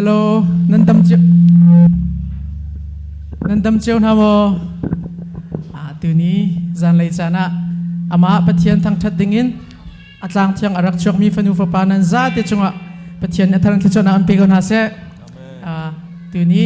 hello nan dam chiu na mo tu ni zan lei chana ama pathian thang that dingin atlang thiang arak chok mi fanu fa panan za te chunga pathian na tharang khichona am pe go na se tu ni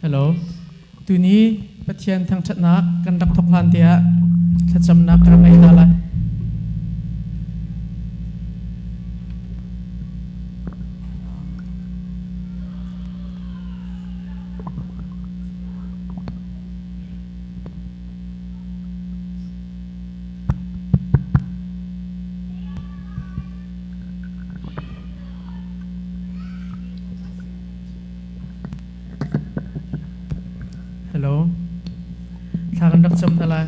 hello tu ni pathian thang that nak kan dak thok lan tia thacham nak ra ngai dala hello thakan dak cham dala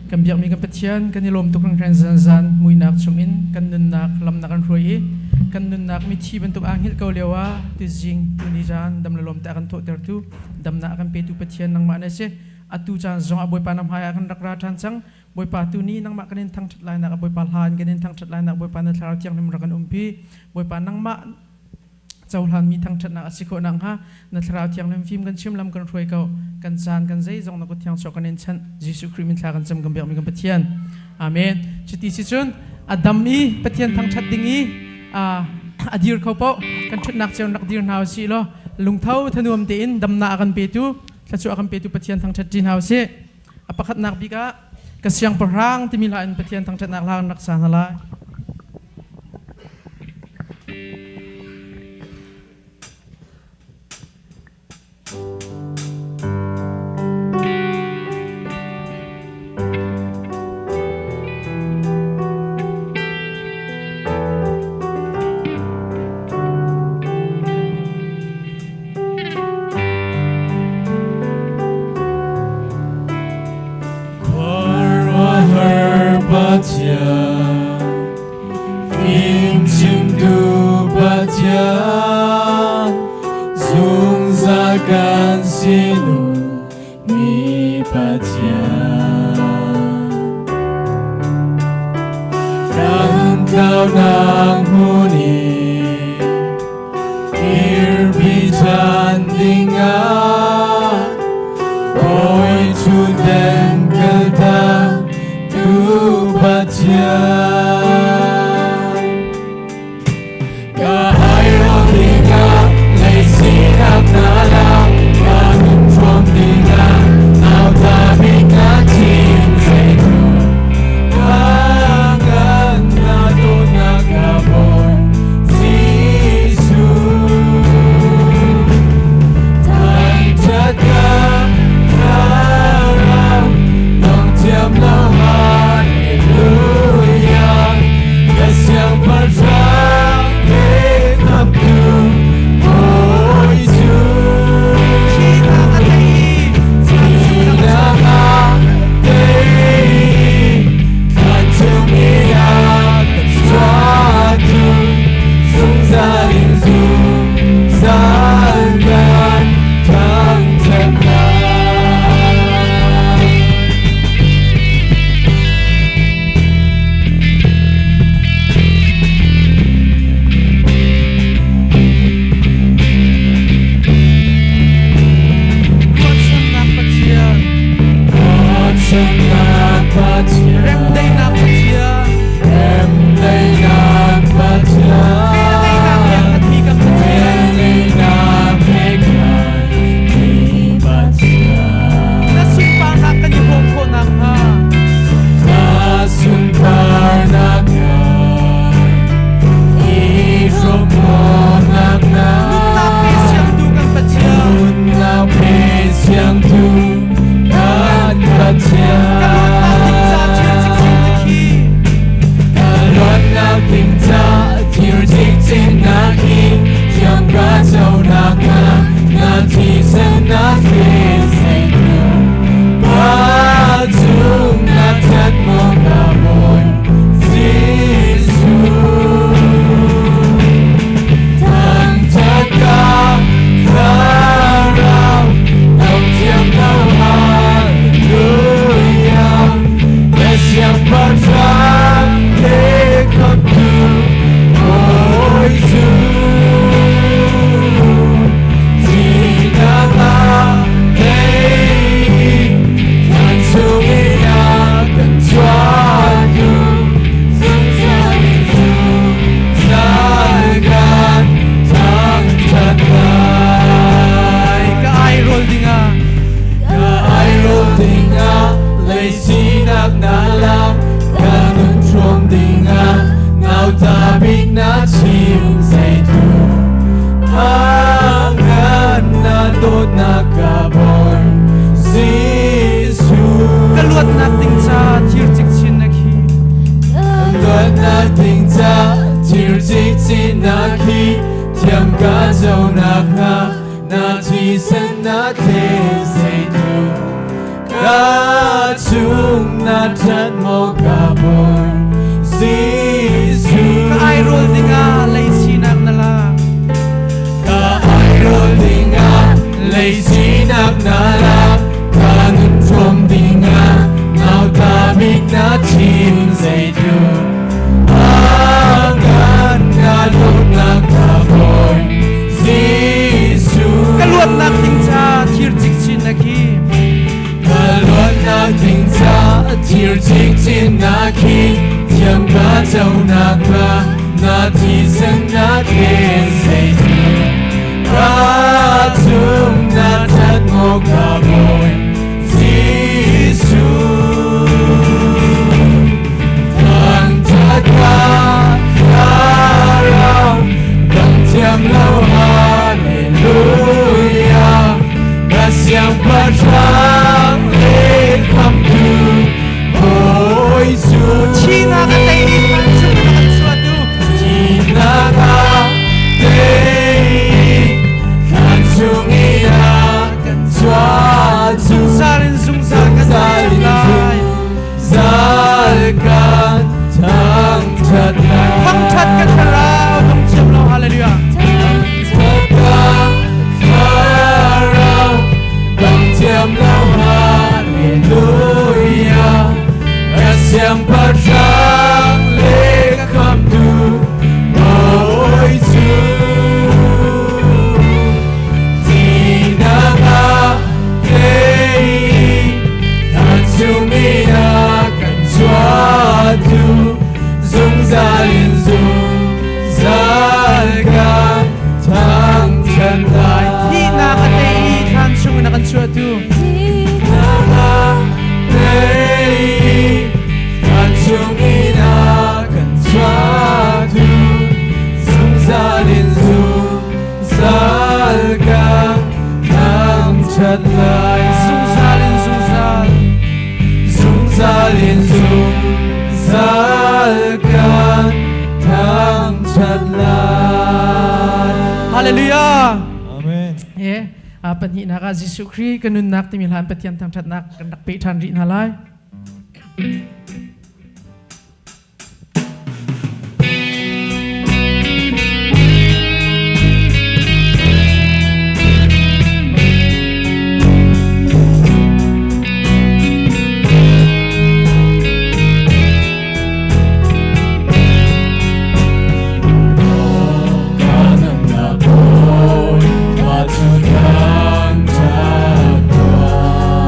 kan biak mi kan pathian kan ni lom tuk rang ran zan mui nak chungin kan nun nak lam nak an roi kan nun nak mi thi bentuk anghil ko lewa ti jing tu ni jan dam lom ta kan tho ter tu dam na kan pe tu pathian nang ma na se atu jan zong aboi panam haya kan rak ra than chang boi pa tu ni nang ma kan thang that lai nak boi pa han kan thang that lai nak boi pa na thar tiang nim ra kan umpi boi pa nang ma chaulan mi thang that na asiko nang ha na thar tiang nim phim kan chim lam kan roi ko kan san kan zai zong na ko thiang chok kan chan jisu christ min thla kan cham kan biak mi kan pathian amen chiti si chun adam mi pathian thang that dingi adir kho po kan thut nak cheu nak dir naw si lo lungthau thanuam te in dam na kan pe tu thachu akan pe tu pathian thang that din haw se apakhat nak bika kasyang parang timila in pathian thang that nak lang nak sanala 가져나가 나지선나테세도 가중 나탄 모가볼 시수 Ka-airol ni nga lay sinag na la Ka-airol di nga lay sinag na la Kanun trom di nga Now tamig na chimsedo Angan nga lột na kaboy Sisu Kaluat na ting cha thir chik chin na ki Kaluat na ting cha thir chik chin na ki Tiam ka châu na ka Na thi sen na ke say tu Ka tum na chat mo kaboy Sisu Thang chat ka Karao Thang tiam lâu Hallelujah Kasyang patrang Lê kham tu Ôi su Chi na ka tay ni man sung na kan suatu Chi na ka Tay Kan sungi na Kan chua tu Salin sung sa ka Salin lai Zal kan Thang chat na Thang chat ka tharao Thang chiam lo hallelujah Thang chat Karao Thang chiam lo Hallelujah Kasyang patrang Lê kham tu Ôi su Di na nga Tây Thang sungi na Kan chua tu Dung ra liên dung Zal ka Thang chân lại Hi na ka tay than sung na kan suatu Na nga Tây Thang sungi na Kan chua tu Dung ra liên dung Zal ka Thang chân lại Sung salin sung sal Dung ra liên dung Zal ka Thang chân lại hallelujah Amenปัญหาการจิสุครีกันนุนนักที่มีหลานปฏิญาณทางทัดนักกันนักเปิดทันรินาไล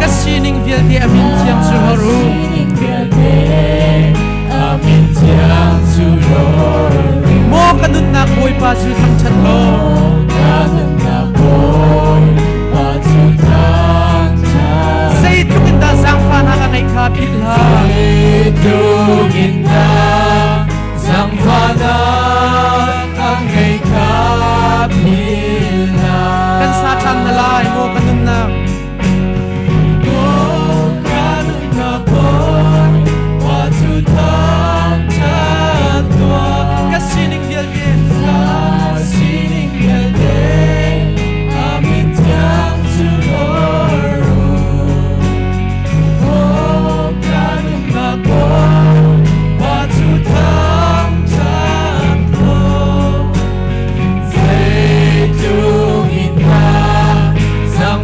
Kasining vialti amin tiang suharu Mo kanun nak boy pa su thang chat lo Say tukin da sang fa na ka nai kha phit la Kan sa chan na lai mo kanun nak Kasining vialti Sang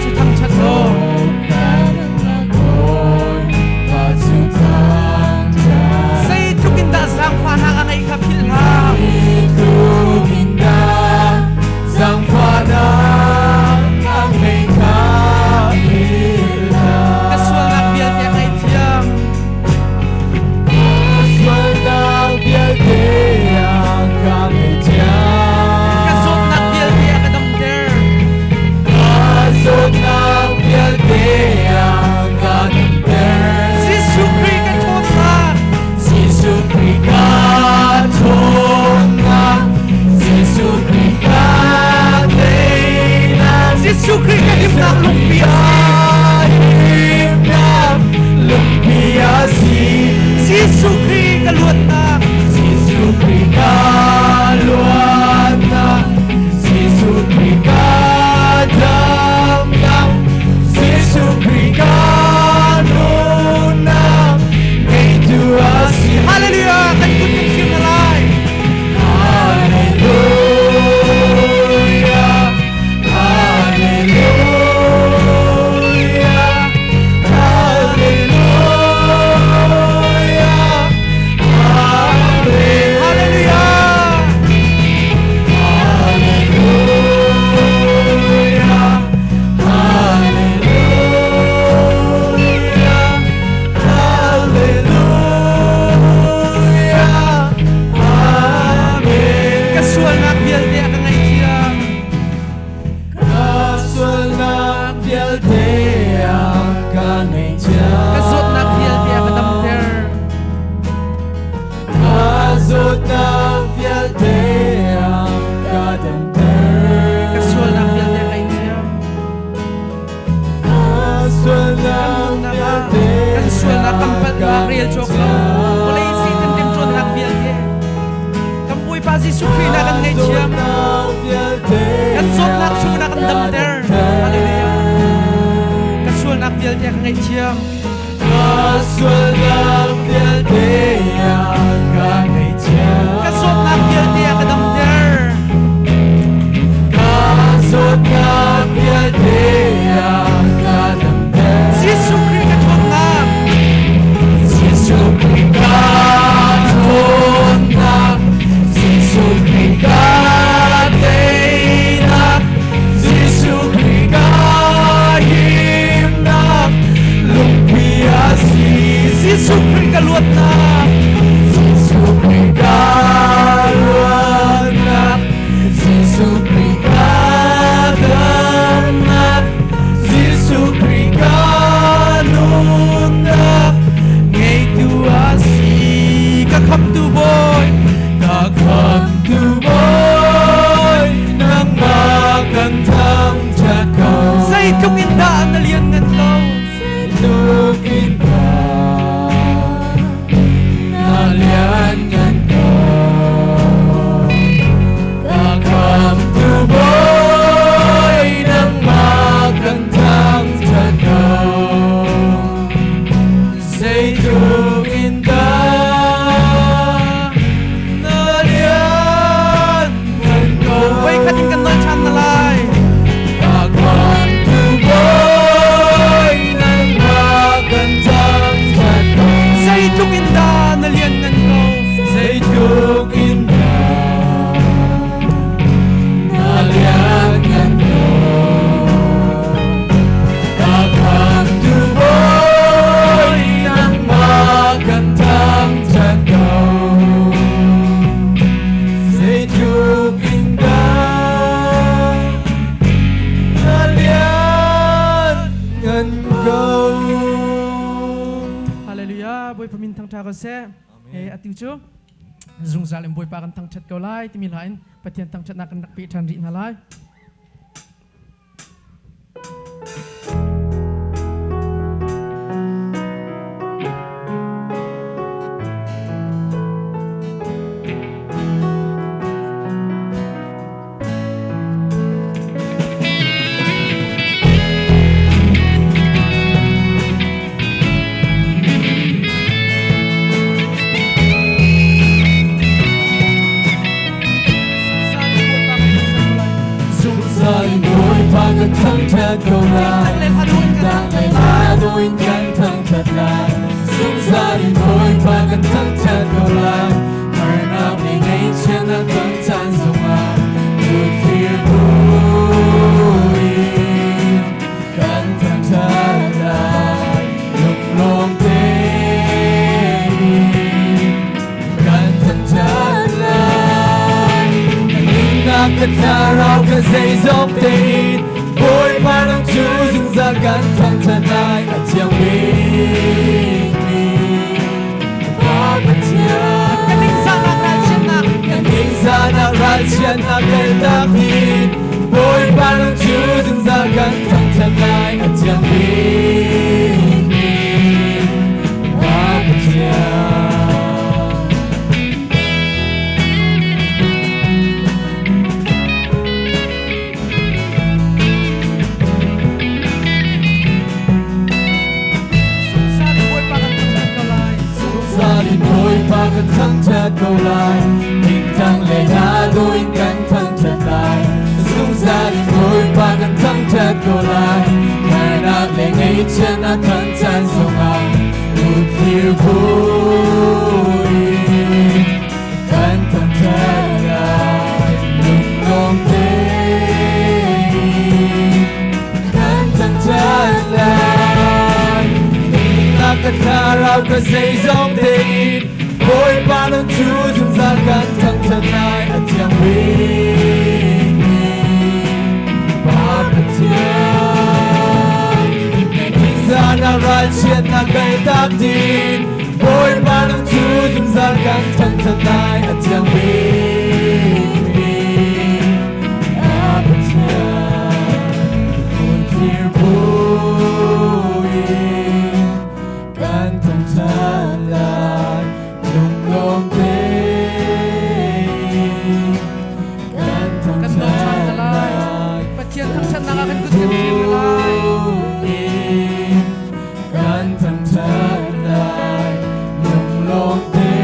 สิทั้งชัดโล Say trúc in đã giang pha hàng anh ấy khắp hít ha Giang pha đã ang may kaila Kaswal na biel niya ngay tiyang Kaswal na biel niya kami dyan Kasot na biel niya kadamder Kasot na biel niya kadamder Si Sukri katot na Si Sukri katot na Si Sukri Si Sukri kahim na lumpia Lumpia Si Sukri kaluat na Si Sukri kaluan na Si Sukri kadamdam Si Sukri kanuna Ngay Dua si Hallelujah kan kun kan kim nalay Hallelujah Hallelujah Kaswal na biel niya ka ngay tiyang Kasot na biel niya kadamder Kaswal na biel niya kay tiyang Kaswal na kampal na real joke lang Wala yung sitan dim tron na biel niya Kampuy pa si Sukri na kan ngay tiyang Kasot na ksyo na kan damder Hallelujah Kaswal na biel niya ka ngay tiyang Kasot na biel niya kadamder Si Sukri katot na Si Sukri kaluat na Ngay tua si kakam tu boy Kakam tuboy ng magandang takaw Sa itong indaan na liyan ng tao Lugin ka Naliangan ka Kakam tuboy ng magandang takaw Say lugin ka Naliangan ka Way kating kanon chan nalay Kakam tuboy ng magandang takaw Sa itong indaan na liyan ng tao Say lugin ka Naliangan ka Kakam tuboy ng magandang takaw Say lugin ka Naliangan ka Hallelujah boy pamintang tako se atiu chu Zung zalim boy pakan tang chat kau lai timilain patian tang chat nak pi than ri nalai câu lại đang ngày ta đôi cánh thăng thật lại xuống gia đình thôi và gần thăng thật câu lại ngày nào ngày ngày trên đã thăng tan dùng à một khi vui gần thăng thật lại lúc lòng tê gần thăng thật lại nhưng đã cất ra rau cái dây dốc tê Ôi ba năm chú dừng ra gắn thăng thân ai ở chiang mình Ba bất chiang Cái ninh ra nạc ra chiên nạc Cái ninh ra nạc ra chiên nạc Cái đắc nhìn Ôi ba năm chú dừng ra gắn thăng thân ai ở chiang mình Ba bất chiang và gần thăng chợt câu lại tình thăng lệ đã đôi cánh thăng chợt lại dung ra đi thôi và gần thăng chợt câu lại ngày nào lệ ngày trên đã thăng chợt sông anh một khi vui cánh thăng chợt lại lúc lòng tê cánh thăng chợt lại ta cất ra rau cái dây dòng tình Ôi ba năm chú dừng ra gắn thăng thân ai ở chiang mình Ba bất chiang Ngày mình ra nào ra chiên nào gây tác tin Ôi ba năm chú dừng ra gắn thăng thân ai ở chiang mình Ba bất chiang Một khi vui gắn thăng thân lại Long tê Gan thăng chân lại Bạch thiên thăng chân nạc akan good thiên lại Gan thăng chân lại Long tê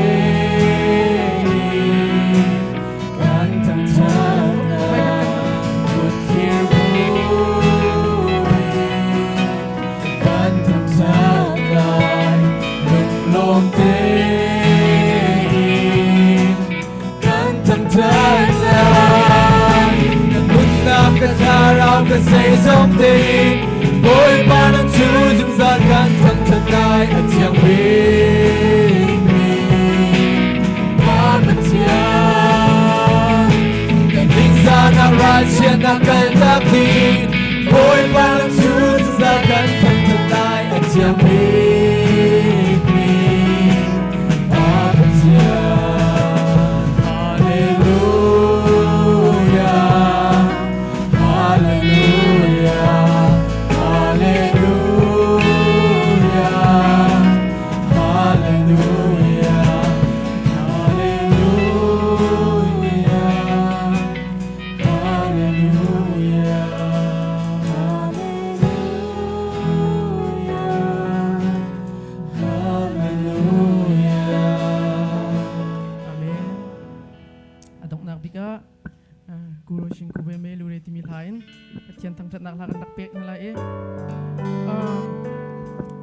Gan thăng chân lại Một khi vui Gan thăng chân lại Long tê Cái thà rau cái dây giống tình Ôi ba năm chú dừng ra gắn thăng thật ai ở chiang mình Ba bất chiang Cái tình ra nào ra chiên nào cái tác tin Ôi ba năm chú dừng ra gắn thăng thật ai ở chiang mình Ba bất chiang Hallelujah Guru sing ku beme lure timi lain Atian thang chat nak lakan nak pek nila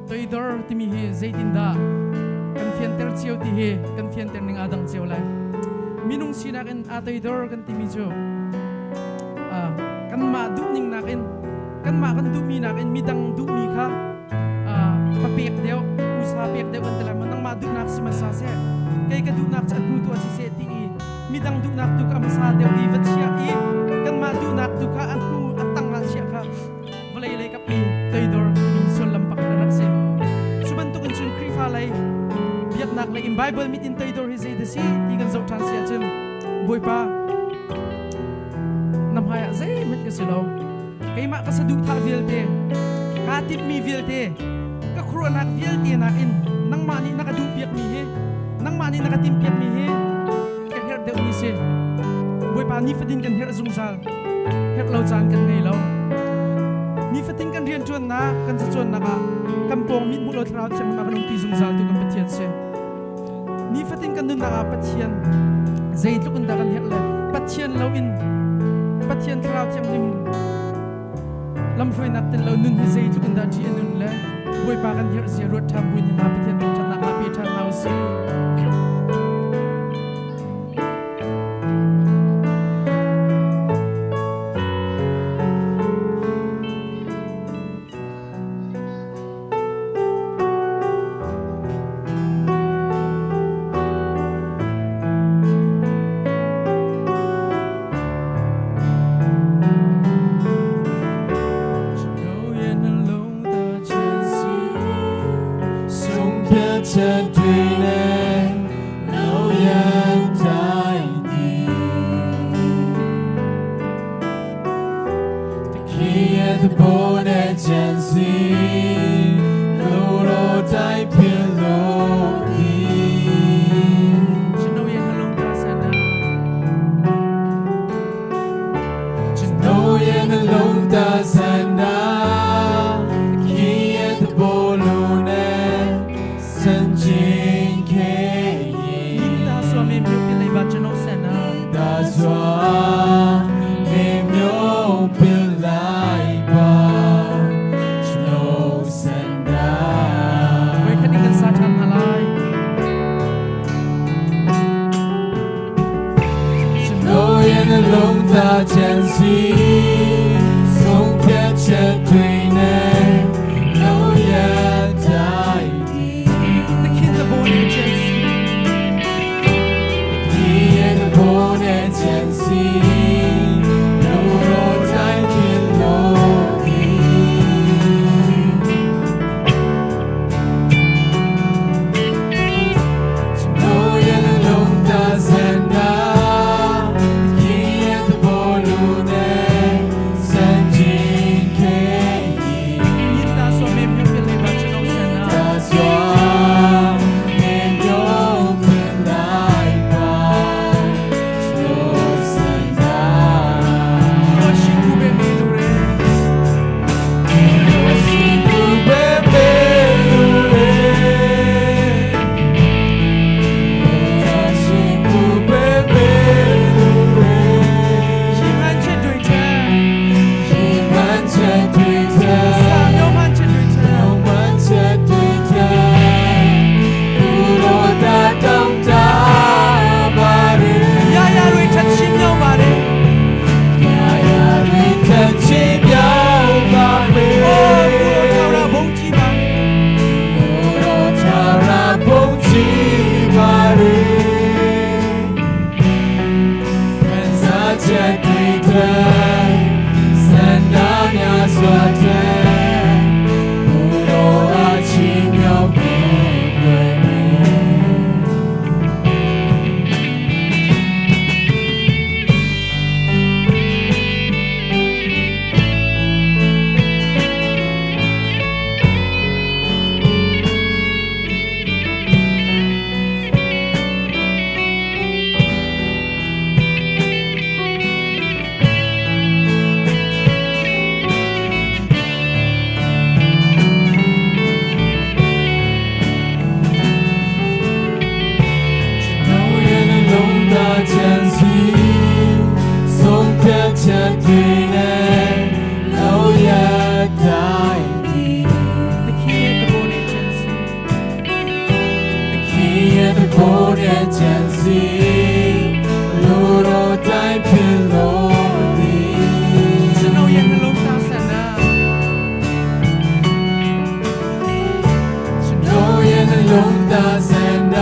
Toidor timi hi zaitinda Kan fienter chiyo ti hi Kan fienter ning adang chiyo lai Minung sinakin atoidor kan timi jo Kan ma du ning nakin Kan ma kan du mi nakin Midang du mi ka Papek deo Usa pek deo kan talaman Nang ma du nak si masase Kay ka du nak chat buto asise ti Midang du nak du ka masadeo ivat siya kan ma du nak du ka at ku at tangal siya ka valay kap Toidor min sol lampak na rakse subantukin sun krifalay biyak nak la in Bible mit in Toidor he say the sea tigan zo trans siya chun boy pa namhaya zay mit ka silaw kay ma ka sa du tha vilte ka tip mi vilte ka khro nak vilte nakin nang mani nakadu piyak mi he nang mani nakatimpiyak mi he de unise boy pa ni fadin kan her zungsal her lo chan kan nei lo ni fadin kan rian chuan na kan sa chuan na ka kampong mit mulo thraut cham ma kan pi zungsal tu kan pathian se ni fadin kan dun na pathian zai lu kan da kan her la pathian lo in pathian thraut cham nim ลำช่วยนักเตลนุนฮิเซทุกันดาที่นุนและบวยปากันเฮียเสียรถทำบุญนาพิเทนชนะอาภิธรรมเอาสิ这对人都也在你，的黑夜的波的艰辛，流落在偏落地。ฉันเอาเย็นลงตาสนา 只能也能弄到山那，黑夜的波路呢？曾经可以，大swam没有变来把真我sana，大swam没有变来把真我sana。ไว้แค่นี้กันสาธารณอะไร只能也能弄到艰辛，送别这对呢，都也在。艰辛，流落在天落地，只能也能弄到山那，黑夜的波路呢，曾经可以，大swam没有变来把。艰辛，送别这对呢，都也在你。黑夜的波的艰辛，流落在偏落地。ฉันเอาเย็นลงตาสนา 只能也能弄到山那。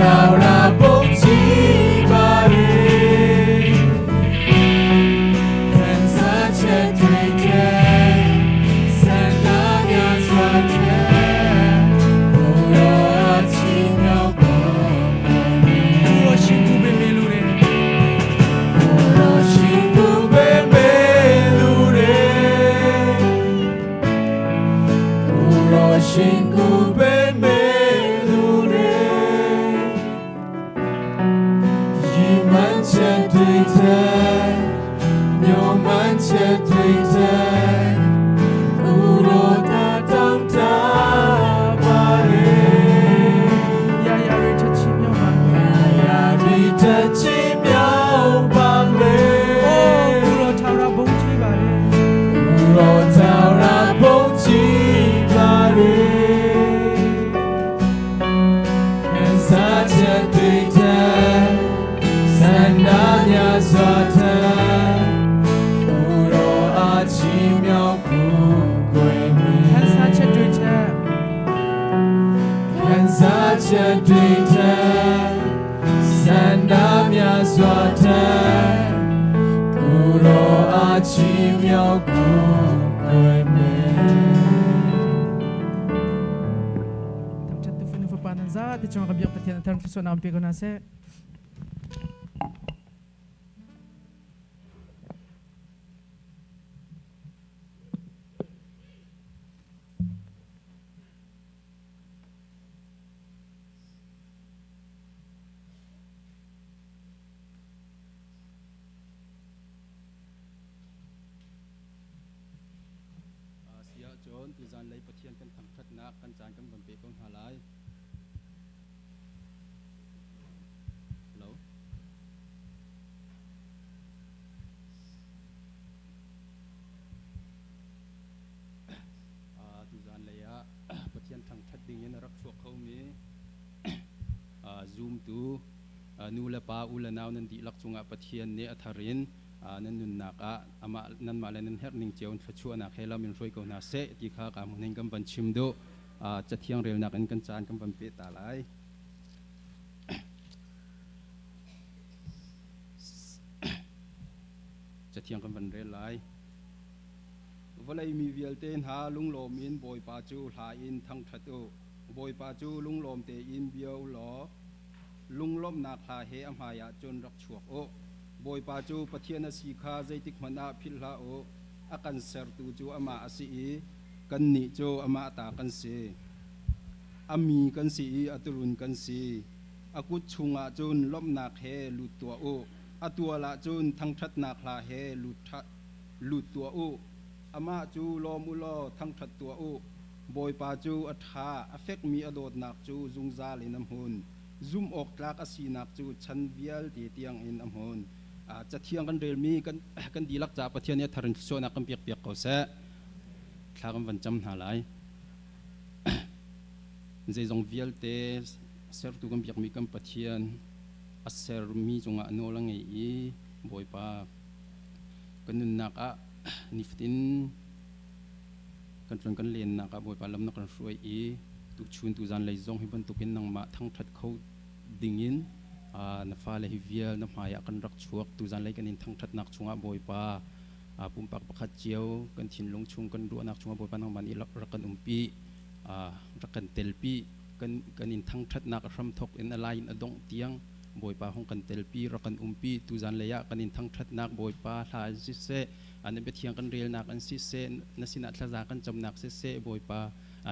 trao ra bông chi ba đi thân xa chết thủy thế sen đã nhà xoan thế cô đó chỉ nhau bông Uro shingu be melure cô đó chỉ cô bê bê lu rê cô đó chỉ cô bê bê lu rê yi man che tùy thế nhau man che tùy thế cô đó ta tâm ta ba rê ya ya re cha chi myo ba ya đi ta chi miao bang rê oh uro thara bong chi ba re Uro tao ra bông chi ba rê Hẹn xa chân tùy thế Sen đã nhà xoa thế Uro a chi miao cụ quê mi han sa cha dui cha Hẹn xa chân tùy thế Sen đã nhà xoa thế Uro a chi miao cụ quê mi tam chat tu funu fa panan za ti chong ka biak pathian tan so nam pe ko na se sia chon tu zan lei pathian kan thang that na kan chan kan ban pe kong halai hello tu zan lei a pathian thang that ding in rak chuak khau mi zoom tu nu la pa u la naw nan di lak chunga pathian ne atharin nan nun naka ama nan ma nan her ning cheon fachu na khela min roi ko na se ti kha ka mun ning kam ban chim do cha thiang rel nak an kan chan kam ban pe ta lai cha thiang kam ban rel lai walai mi vial ten ha lung lom in boy pa chu hla in thang thatu boy pa chu lung lom te in biao lo lung lom nak hla he am ha ya chon rak chuak o boy pa chu pathian si kha zaitik mana philha o akan ser tu chu ama asi kan ni chu ama ta kan se ami kan si aturun kan si akut chunga chun lom nak he lut tua o atua la chun thang that nak hla he lut tua o ama chu lom u lo thang that tua o boy pa chu atha affect mi adot nak chu zungza le nam hun zoom ok tlak asi nak chu chan vial ti tiang in am hun cha thiang kan rel mi kan dilak cha pathian ya tharin so na kam piak piak ko sa thagam van cham na lai zai zong vial te ser tu kam piak mi kam pathian a ser mi chunga no lang ei boy pa kanun nak a niftin kan tron kan len nak a boy pa lam nak kan ruai tu chun tu zan lai zong hi ban tukin nang ma thang that khau dingin na fa le hi vial na maya kan rak chuak tu zan lai kan in thang that nak chunga boy pa pum pak pakhat chiao kan thin lung chung kan ru nak chunga boy pa nang man i rak kan umpi rakan telpi kan in thang that nak ram thok in a line adong tiang boy pa hong kan telpi rakan umpi tu zan leya kan in thang that nak boy pa hla si se an be thiang kan rel nak an si se na sina thla za kan cham nak se boy pa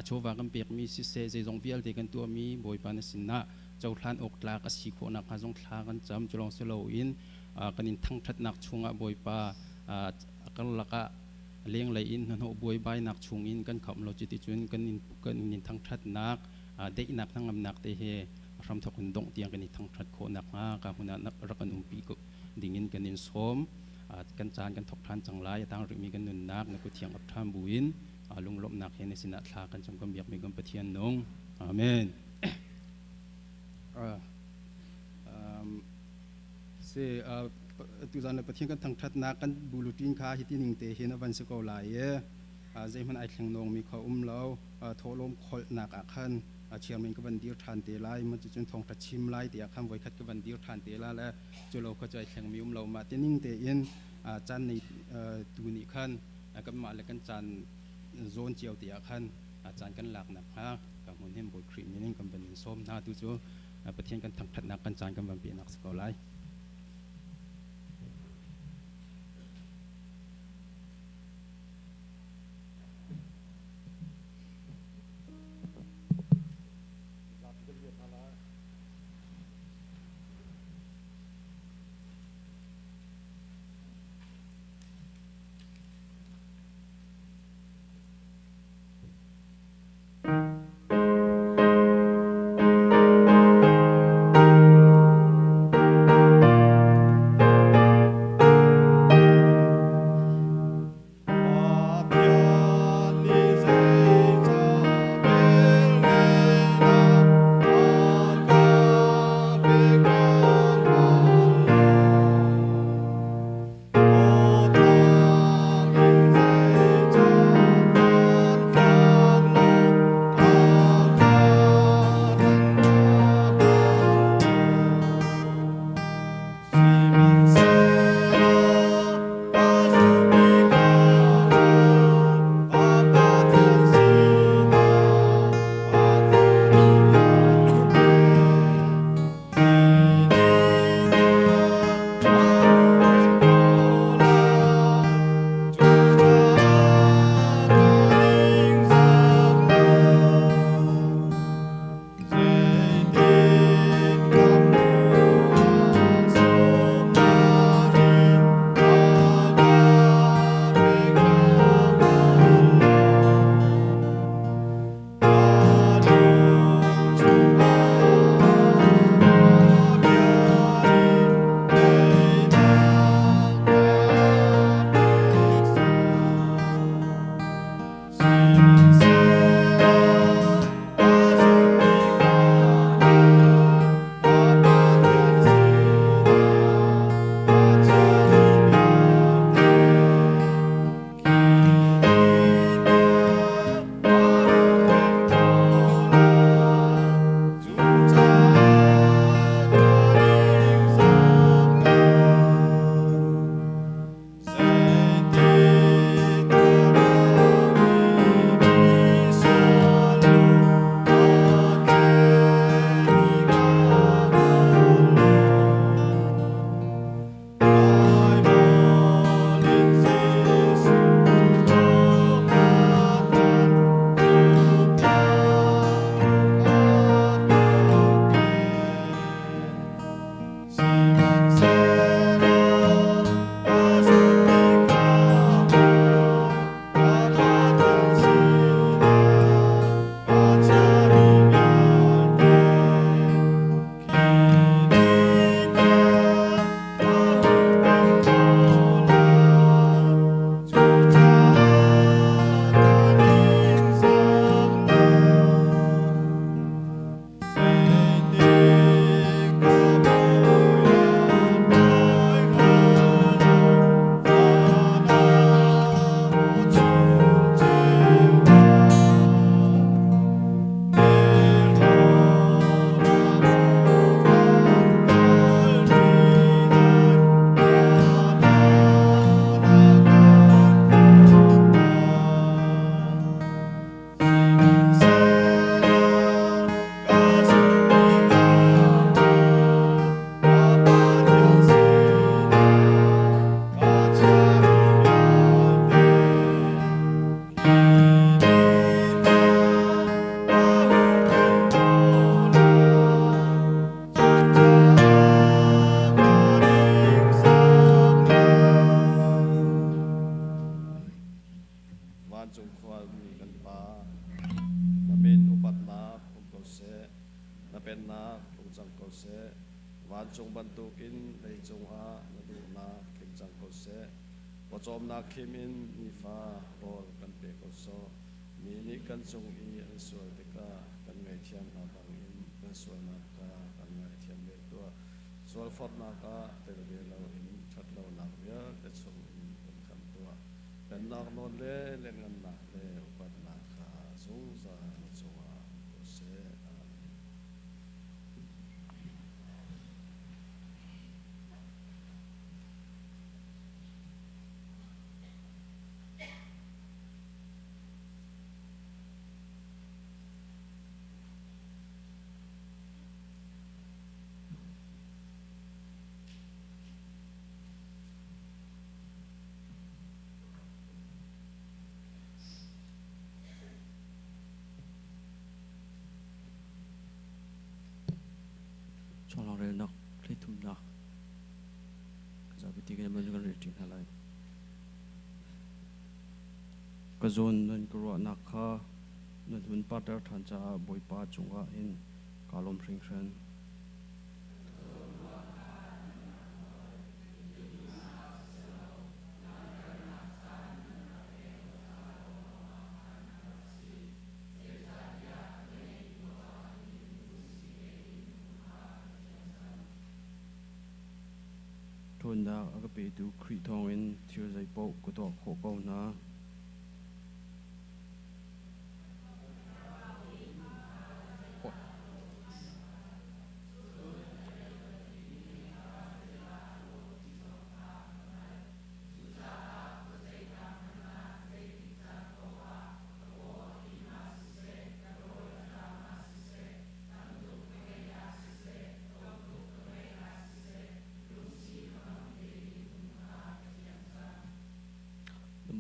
chowa kan pek mi si se zai zong vial te kan tu mi boy pa na sinna chau thlan ok tlak a si kho nak ha zong thla kan cham cholong se lo in kan in thang that nak chunga boy pa akal laka leng lai in no boy bai nak chung in kan kham lo chi ti chun kan in thang that nak de nak thangam nak te he ram thokun dong tiang kan in thang that kho nak ha ka huna nak rakan umpi ko dingin kan in som kan chan kan thok than changlai tang ri mi kan nun nak na ko thiang ap tham buin lung lom nak he ne sina thla kan cham kam biak mi gam pathian nong amen se tu zan le pathian kan thang that nak kan bulutin kha hi ti ning te he na van se ko lai ye zai man ai thleng nong mi kha lo tholom khol nak a khan เชียร์มันก็บันเดียวทานเตลัยมันจะจนทองทัดชิมไล่เตียคำไว้คัดก็บันเดียวทานเตลาและจุเราก็จะแข่งมิวเรามาเตนิ่งเตอินจันในตูนิขันก็มาแล้วกันจันโซนเจียวเตียขันจันกันหลักหนักฮะกับมันเห็นบทครีมนิ่งกับเป็นส้มหน้าตัวจูประเทศกันทั้งถัดนักกันจันกันบันเปียนักสกอไลวันจงบรรทุกินในจงอาณดูนาเข็งจังโกเสวจอมนาเขมินมีฟ้าบอลกันเปกโซมีนิกันจงอีอันสวยแต่ก็กันไงเทียมอาบังอินกันสวยนักก็กันไงเทียมเล็กตัวสวยฟอดนักก็เตลเวลาอินชัดเราหนักเยอะแต่จงอินเป็นคำตัวเป็นนักนนเล่เล่นกันหนักเล่อุปนักขาสูงสาจงอาโกเส ช่องเราเรียนนักคลิทุมนักก็จะไปตีกันมันกันเรียนจริงอะไรก็โจนนั่นก็รัวนักข้านั่นทุนปัตตาทันจะบ่อยป้าจงว่าเห็นกาลมพริ้งเชนทนดาก็ไปดูครีทองอินเชื่อใจโป๊กก็ตัวโคเก้านะ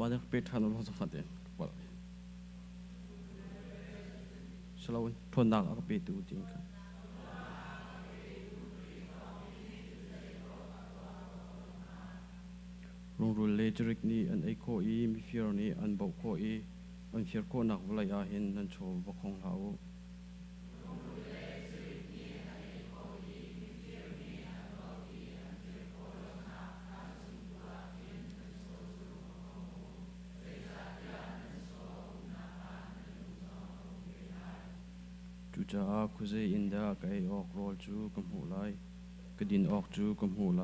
บ้านเด็กเป็ดทานอะไรสักอย่างว่าสลาวนทนดาก็ไปดูจริงครับโรงเรียนเลจริกนี่อันไอโคอีมีฟิร์นี่อันบอกโคอีอันฟิร์โคนักวลายาเห็นนั่นโชว์บักของเราจูจ้าคุเซอินดาไกออกโรลจูกัมหูไลกระดินออกจูกัมหูไล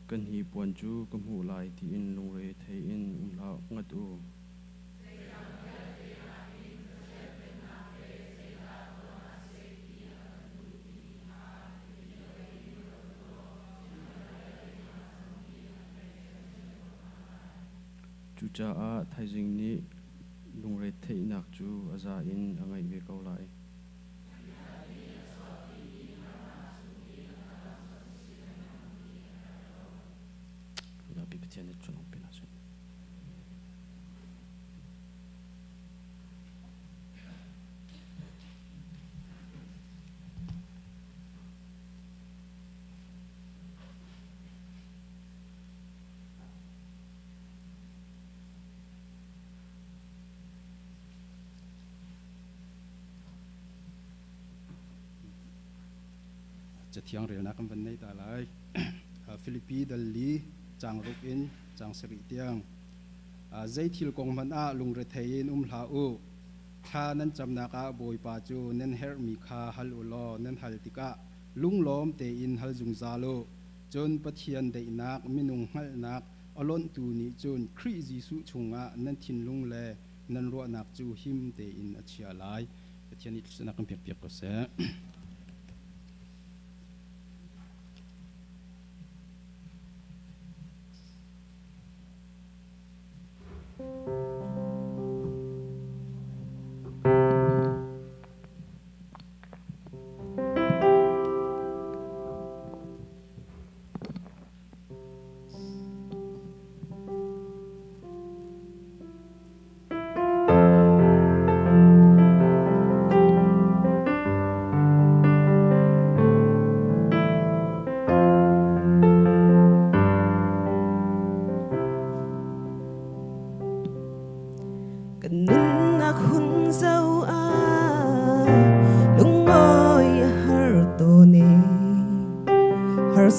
กันฮีปวนจูกัมหูไลที่อินลงเรทให้อินลางัดอูจูจ้าไทยจิงนี้ลงเรทให้นักจูอาซาอินอังไงเวกเอาไลลาบิบเทียนจุนองเป็นอาชีพจะเที่ยงเรียนนักกันวันนี้แต่ไรฟิลิปปีดัลลีจางรุกอินจางสริเตียงใจทิลกงมันลุงเรทัยอินลาอูท่านั้นจำนักบอยปาจูนั้นเฮร์มีคาฮัลอุลอนั้นฮัลติกะลุงล้อมเตอินฮัลจุงซาโลจนปะเทียนเดนักมินุงฮัลนักอลอนตูนี้จนคริจิสุชงนั้นทินลุงเลนั้นรัวนักจูหิมเตอินอัจฉริยปะเทียนนี้นักเปียกๆก็เส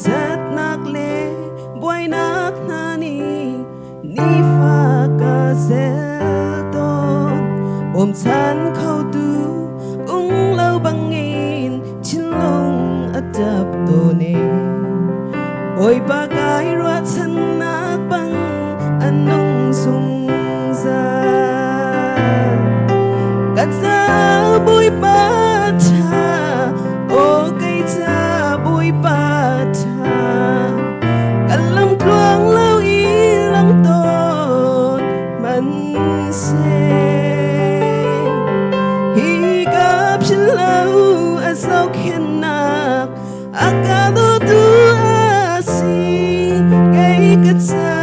Set nak le boy nak nani ni fa ka selton om chan khau tu ung lo bangin chin long adap to ne oi ba gai ra chan nak bang anong sung za kat za boy ba cha o kai cha boy ba Kalam kluang lau ilang ton man se Higap silau asaw kenak Akado tu asi Kay katsa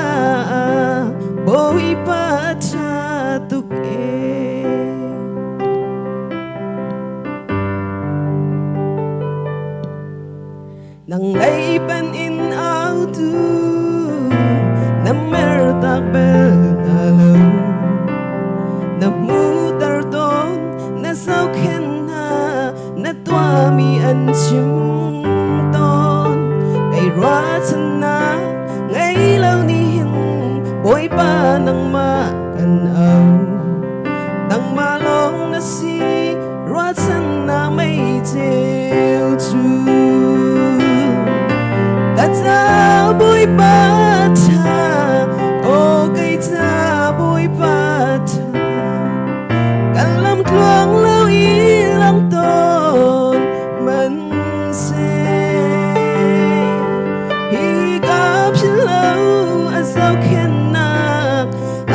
Boy pacha tuke nang lay pan in ao tu na mer tak bel na lo na mu tar don na sao khen na na tua mi an chim ton kay ra chan na ngay lâu ni hin bôi pa nang ma kan ao nang ma long na si ra chan na mai treo chu ta cha bôi pa cha o cây cha bôi pa cha kan lam thuang lâu y lam ton man se hi gặp xin lâu a sao khen nak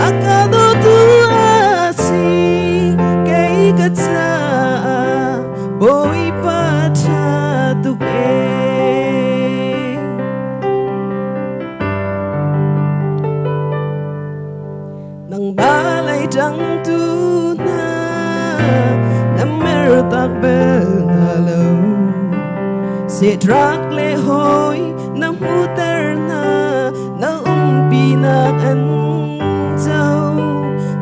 a ca do tu a si cây ca cha bôi pa cha tu e nang balay trắng tu na mer tak bel na lo se trak le hoi na mu ter na pi na an châu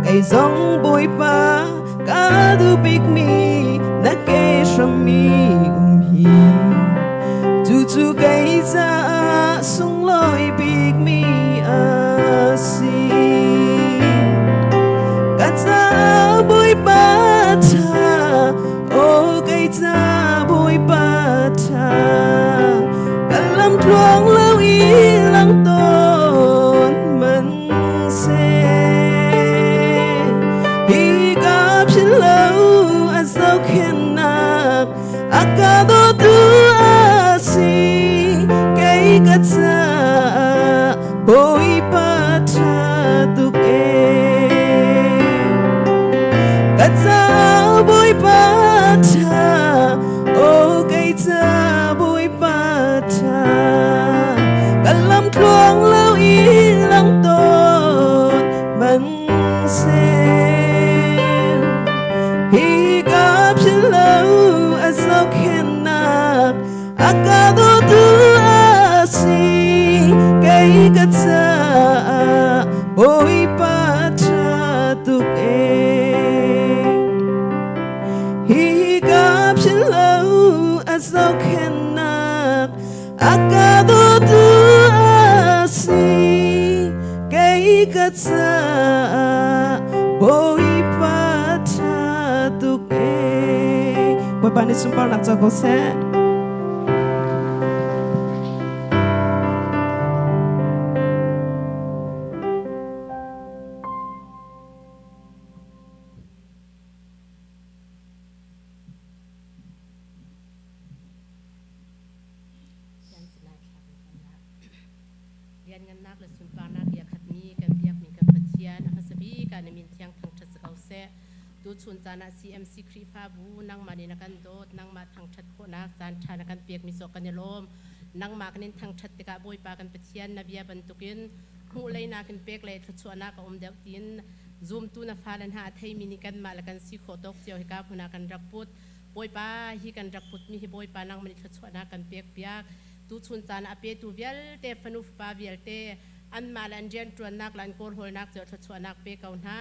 cây giống bôi pa ca du big mi na cây sham mi hi chu chu cây cha sung loi big mi a si ca cha bôi pa cha o cây cha bôi pa cha ca lam thuang lâu y lăng tôn man se hi gặp xin lâu a sao khen nak a ca do tu a si cây ca cha bôi pa cha tu e ca cha bôi pa cha o cây cha bôi pa cha ca lam thuang lâu y lăng tôn man se hi gặp xin lâu a sao khen nak a ca do tu a si cây ca cha bôi pa cha tu e hi gặp xin lâu a sao khen nak a ca do tu a si cây ca cha bôi pa cha tu e bôi pa ni sumpah nak cho cô sẽ Rian ngan nak le sun pa nak ya khat mi kan biak mi kan pachian ha sabi kan min thiang thang that sakau se tu chun chana CMC khri fa bu nang mani na kan dot nang ma thang that ko nak chan thana kan piak mi so kan lom nang ma kan thang that te ka boi pa kan pachian na bia ban tukin hu lei na kan pek le thut chuana ka om deuh tin zoom tu na falan ha thei mini kan ma la kan si kho tok chiao hi ka phuna kan rak put boi pa hi kan rak put mi hi boi pa nang mani thut chuana kan pek piak tu chun chan ape tu vial te fanuf pa vial te an malan jen tuan nak lan kor hol nak jot chwa nak pe kaun ha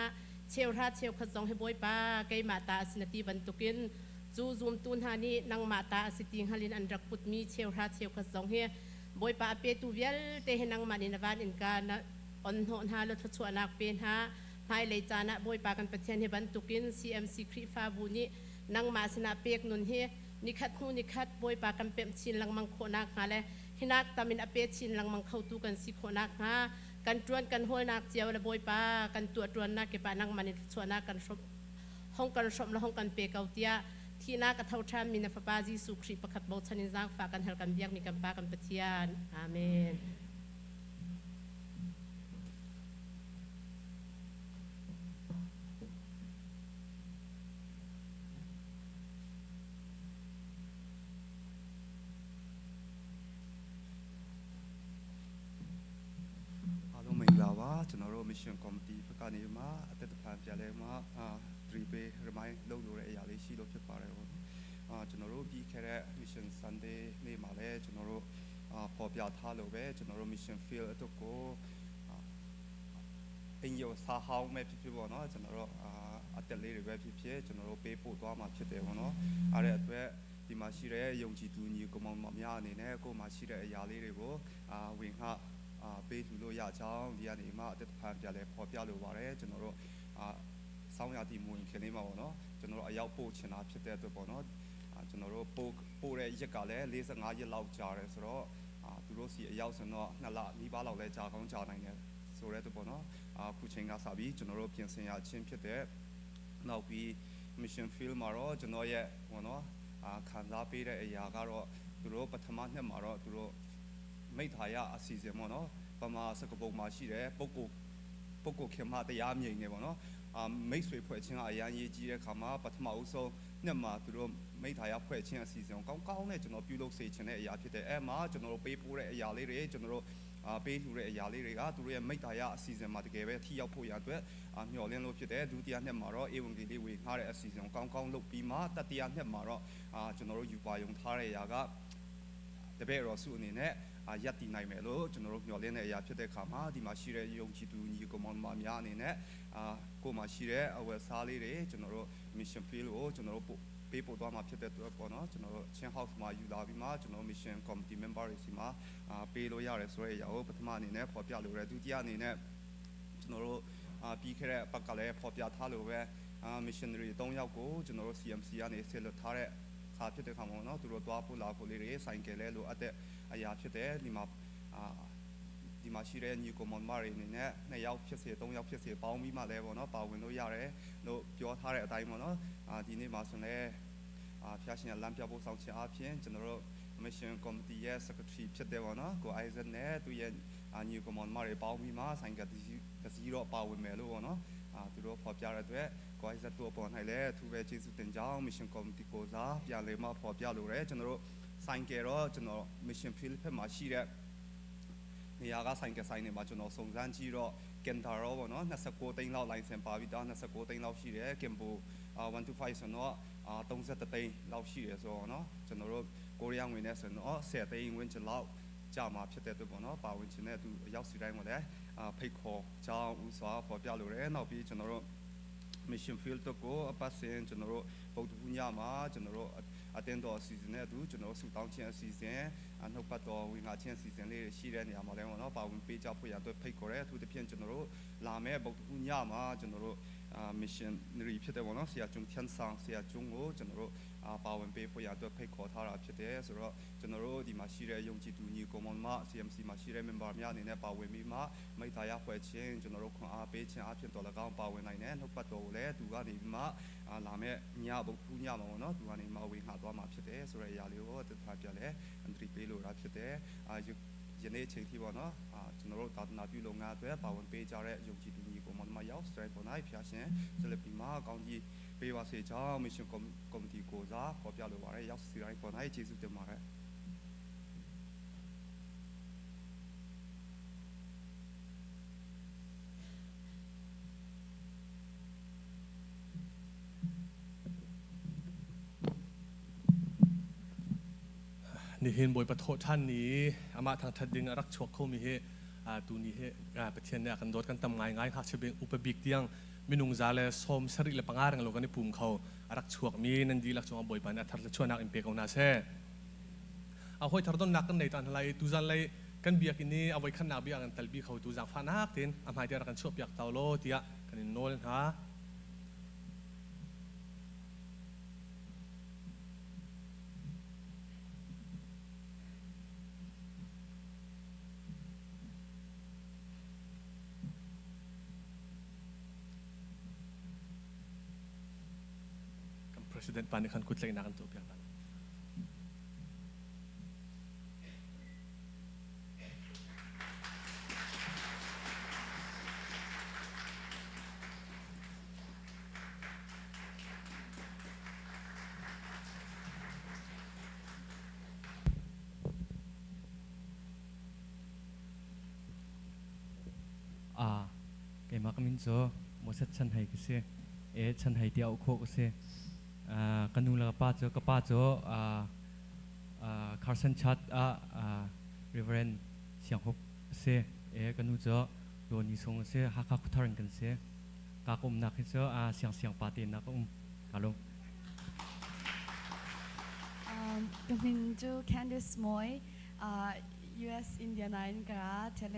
cheu ra cheu khazong he boi pa kai mata asnati ban tukin chu zum tun ha ni nang mata asiting halin an rak put mi cheu ra cheu khazong he boi pa ape tu vial te he nang manin van in ka na on hon ha lo chwa nak pen ha hai le chana boi pa kan pathian he ban tukin CMC khri fa bu ni nang ma sina pek nun he ni khat hu ni khat boi pa kan pem chin lang mang kho nak ha le hinak tamin ape chin lang mang khau tu kan si kho nak ha kan tuan kan hol nak chiaw le boi pa kan tuan nak ke pa nang mani chwana kan shop hong kan shop la hong kan pe kau tia thina ka thau tham min fa pa ji su khri pakhat bo chanin jang fa kan hel kan biak mi kan pa kan pathian amenကျွန်တော်တို့ mission committee ဘက်ကနေမှအသက်တဖန်ပြလဲမှ3 bay remind လုပ်လို့ရတဲ့အရာလေးရှိလို့ဖြစ်ပါတယ်ပေါ့ ကျွန်တော်တို့ပြီးခဲ့တဲ့ Mission Sunday နေ့မှာလည်းကျွန်တော်တို့ပေါ်ပြထားလို့ပဲကျွန်တော်တို့ Mission Field အတွက်ကိုအင်ယောစာဟောင်းမဲ့ဖြစ်ဖြစ်ပေါ့နော်ကျွန်တော်တို့အတက်လေးတွေပဲဖြစ်ဖြစ်ကျွန်တော်တို့ပေးပို့သွားမှာဖြစ်တယ်ပေါ့နော်အဲ့ဒါအတွက်ဒီမှာရှိတဲ့ယုံကြည်သူညီကောင်မောင်များအနေနဲ့ကိုယ်မှာရှိတဲ့အရာလေးတွေကိုဝင်ခပေးလူလို့ရချောင်းဒီကနေမှအတက်ဖန်ပြလဲပေါ်ပြလို့ပါတယ်ကျွန်တော်တို့စောင်းရတီမဝင်ခင်လေးမှာပေါ့နော်ကျွန်တော်တို့အရောက်ပို့ချင်တာဖြစ်တဲ့အတွက်ပေါ့နော်ကျွန်တော်တို့ပို့တဲ့ရက်ကလည်း45ရက်လောက်ကြာတယ်ဆိုတော့သူတို့စီအရောက်ဆိုတော့2လနီးပါးလောက်လဲကြာကောင်းကြာနိုင်တယ်ဆိုတဲ့အတွက်ပေါ့နော်ခုချိန်ကစပြီးကျွန်တော်တို့ပြင်ဆင်ရချင်းဖြစ်တဲ့နောက်ပြီး Mission Field မှာတော့ကျွန်တော်ရဲ့ပေါ့နော်ခံစားပေးတဲ့အရာကတော့သူတို့ပထမနှစ်မှာတော့သူတို့မိထားရအစီအစဉ်ပေါ့နော်ပမာစကပုံမှာရှိတဲ့ပုဂ္ဂိုလ်ခင်မတရားမြိန်နေပေါ့နော်မိတ်ဆွေဖွဲ့ချင်းကအရန်ရေးကြီးတဲ့ခါမှာပထမအဆုံးနှစ်မှာသူတို့မိထားရဖွဲ့ချင်းအစီအစဉ်ကိုကောင်းနဲ့ကျွန်တော်ပြုလုပ်စေချင်တဲ့အရာဖြစ်တယ်အဲ့မှာကျွန်တော်တို့ပေးပို့တဲ့အရာလေးတွေကျွန်တော်တို့ပေးလှူတဲ့အရာလေးတွေကသူတို့ရဲ့မိထားရအစီအစဉ်မှာတကယ်ပဲထိရောက်ဖို့ရအတွက်မျှော်လင့်လို့ဖြစ်တယ်ဒုတိယနှစ်မှာတော့ဧဝံဂေလိဝေငှားတဲ့အစီအစဉ်ကိုကောင်းလုပ်ပြီးမှတတိယနှစ်မှာတော့ကျွန်တော်တို့ယူပါယုံထားတဲ့အရာကတပည့်တော်စုအနေနဲ့ရပ်တည်နိုင်မယ်လို့ကျွန်တော်တို့မျှော်လင့်တဲ့အရာဖြစ်တဲ့အခါမှာဒီမှာရှိတဲ့ယုံကြည်သူညီကောင်မောင်များအနေနဲ့ကိုယ်မှာရှိတဲ့အဝယ်စားလေးတွေကျွန်တော်တို့ Mission Field ကိုကျွန်တော်တို့ပေးပို့သွားမှာဖြစ်တဲ့အတွက်ပေါ့နော်ကျွန်တော်တို့ချင်း house မှာယူလာပြီးမှကျွန်တော် Mission Committee member တွေစီမှာပေးလို့ရတယ်ဆိုတဲ့အရာကိုပထမအနေနဲ့ပေါ်ပြလိုတယ်ဒုတိယအနေနဲ့ကျွန်တော်တို့ပြီးခဲ့တဲ့ပတ်ကလည်းပေါ်ပြထားလို့ပဲmissionary 3ယောက်ကိုကျွန်တော်တို့ CMC ကနေဆက်လက်ထားတဲ့ခါဖြစ်တဲ့ခါမှာနော်သူတို့သွားဖို့လာဖို့လေးတွေဆိုင်ကယ်လဲလိုအပ်တဲ့အရာဖြစ်တယ်ဒီမှာရှိတဲ့ညီကောင်မောင်မတွေအနေနဲ့2ယောက်ဖြစ်စေ3ယောက်ဖြစ်စေပေါင်းပြီးမှလဲပေါ့နော်ပါဝင်လို့ရတယ်လို့ပြောထားတဲ့အတိုင်းပေါ့နော်ဒီနေ့မှာဆိုလည်းဖျားရှင်လမ်းပြဖို့ဆောင်ချင်အားဖြင့်ကျွန်တော်တို့ Mission Committee ရဲ့ Secretary ဖြစ်တယ်ပေါ့နော်ကို Isaac နဲ့သူရဲ့ညီကောင်မောင်မတွေပေါင်းပြီးမှဆိုင်ကယ်တစ်စီးတော့ပါဝင်မယ်လို့ပေါ့နော်သူတို့ဖော်ပြရတဲ့အတွက်ကို Isaac တို့ပေါ်နိုင်လဲသူပဲကျေးဇူးတင်ကြောင်း Mission Committee ကိုစားပြန်လေမှဖော်ပြလိုတယ်ကျွန်တော်တို့ဆိုင်ကယ်တော့ကျွန်တော် Mission Field ဖက်မှာရှိတဲ့နေရာကဆိုင်ကယ်ဆိုင်နေမှာကျွန်တော်စုံစမ်းကြည့်တော့ကန်တာရောပေါ့နော်29သိန်းလောက်လိုင်စင်ပါပြီးတော့29သိန်းလောက်ရှိတယ်ကင်ဘူ125ဆိုတော့33သိန်းလောက်ရှိတယ်ဆိုတော့နော်ကျွန်တော်တို့ကိုရီးယားငွေနဲ့ဆိုတော့10သိန်းဝန်းကျင်လောက်ကြာမှာဖြစ်တဲ့အတွက်ပေါ့နော်ပါဝင်ခြင်းနဲ့သူရောက်စီတိုင်းကိုလည်းဖိတ်ခေါ်ကြောင်းဥစွာပေါ်ပြလိုတယ်နောက်ပြီးကျွန်တော်တို့ Mission Field တို့ကိုအပတ်စဉ်ကျွန်တော်တို့ဗုဒ္ဓဘုညမှာကျွန်တော်တို့အတင်းတော်အစီအစဉ်နဲ့အတူကျွန်တော်တို့ဆူတောင်းခြင်းအစီအစဉ်နှုတ်ပတ်တော်ဝင်ငါခြင်းအစီအစဉ်လေးရှိတဲ့နေရာမှာလည်းပေါ့နော်ပါဝင်ပေးကြဖို့ရအတွက်ဖိတ်ခေါ်ရဲအထူးသဖြင့်ကျွန်တော်တို့လာမယ့်ဗုဒ္ဓဘုညမှာကျွန်တော်တို့missionary ဖြစ်တဲ့ပေါ့နော်ဆရာကျုံချန်ဆောင်ဆရာကျုံကိုကျွန်တော်တို့ပါဝင်ပေးဖို့ရအတွက်ဖိတ်ခေါ်ထားတာဖြစ်တယ်ဆိုတော့ကျွန်တော်တို့ဒီမှာရှိတဲ့ယုံကြည်သူညီကောင်မောင်မ CMC မှာရှိတဲ့ member များအနေနဲ့ပါဝင်ပြီးမှမိသားရဖွဲ့ခြင်းကျွန်တော်တို့ခွန်အားပေးခြင်းအဖြစ်တော်၎င်းပါဝင်နိုင်တဲ့နှုတ်ပတ်တော်ကိုလည်းသူကနေပြီးမှလာမယ့်ညဗုဒ္ဓဘုညမှာပေါ့နော်သူကနေမှဝေငှသွားမှာဖြစ်တယ်ဆိုတဲ့အရာလေးကိုတစ်ခါပြလဲအန်တရီပေးလို့ရဖြစ်တယ်ယနေ့ချိန်ထိပေါ့နော်ကျွန်တော်တို့သာသနာပြုလုပ်ငန်းအတွက်ပါဝင်ပေးကြတဲ့ယုံကြည်သူညီကောင်မောင်မရောက်စတိုင်ပေါ်နိုင်ဖျားရှင်ဆက်လက်ပြီးမှကောင်းကြီးပေးပါစေကြောင်း Mission Committee ကိုစားပေါ်ပြလိုပါတယ်ရောက်စီတိုင်းပေါ်နိုင်ကျေးဇူးတင်ပါတယ်นี่เห็นบอยประโทษท่านนี้อามาทางทัดดึงรักชวกเขามีเหตูนี้เหประเทศเนี่ยกันโดดกันทำง่ายๆหากจะเป็นอุปบิกเตียงมินุงซาเลสมสริเลปังอารังโลกันในภูมิเขารักชวกมีนันดีรักชวกบอยปานทัดชวนักอิมเปกเอาหน้าเซ่เอาห้อยทารต้นนักกันในตอนอะไรตูจันเลยกันเบียกินนี้เอาไว้ขันนาเบียกันตัลบีเขาตูจากฟ้านักเต็นอามาเดียรักกันชวบอยากเตาโลเตียกันโน่นฮะPresiden panikan kutlay na kan tupya pan. Cái mà cái mình cho một sát chân hay cái xe, chan hay dia khô cái xe, เอ chan hay dia โอโคก็เซ เอ กันนูละป้าเจอกับป้าเจอคาร์สันชัดรีเวรนเสียงฮบเสกันนูเจอโดนนิสงเสฮักฮักทารังกันเสกากนักเจอเสียงปาตินนักกาลงกับมินจูแคนดิสมอย US India นายนกระเทเล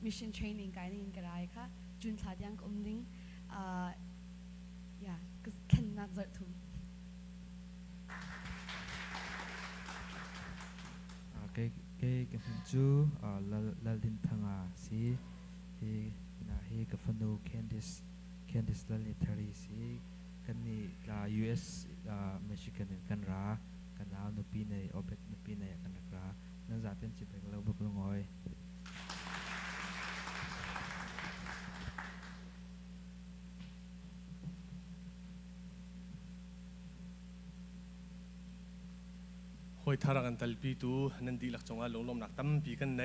มิชชั่นเทรนนิ่งการนินกระไรค่ะจุนทัดยังกุมดิ้งอย่าก็แค่นักจัดทุนกับมินจูลาลินทังสีกับฟันดูแคนดิสลาลิทารีสีกันนี่US มิชิแกนกันรากันเอาหนุปีในออบเบตหนุปีในกันนักรานั่นจะเป็นจิตเป็นเราบุกลงอ้อยหอยทารักันตัลปีตูนันดีหลักจงอาลงลมหนักตั้มปีกันใน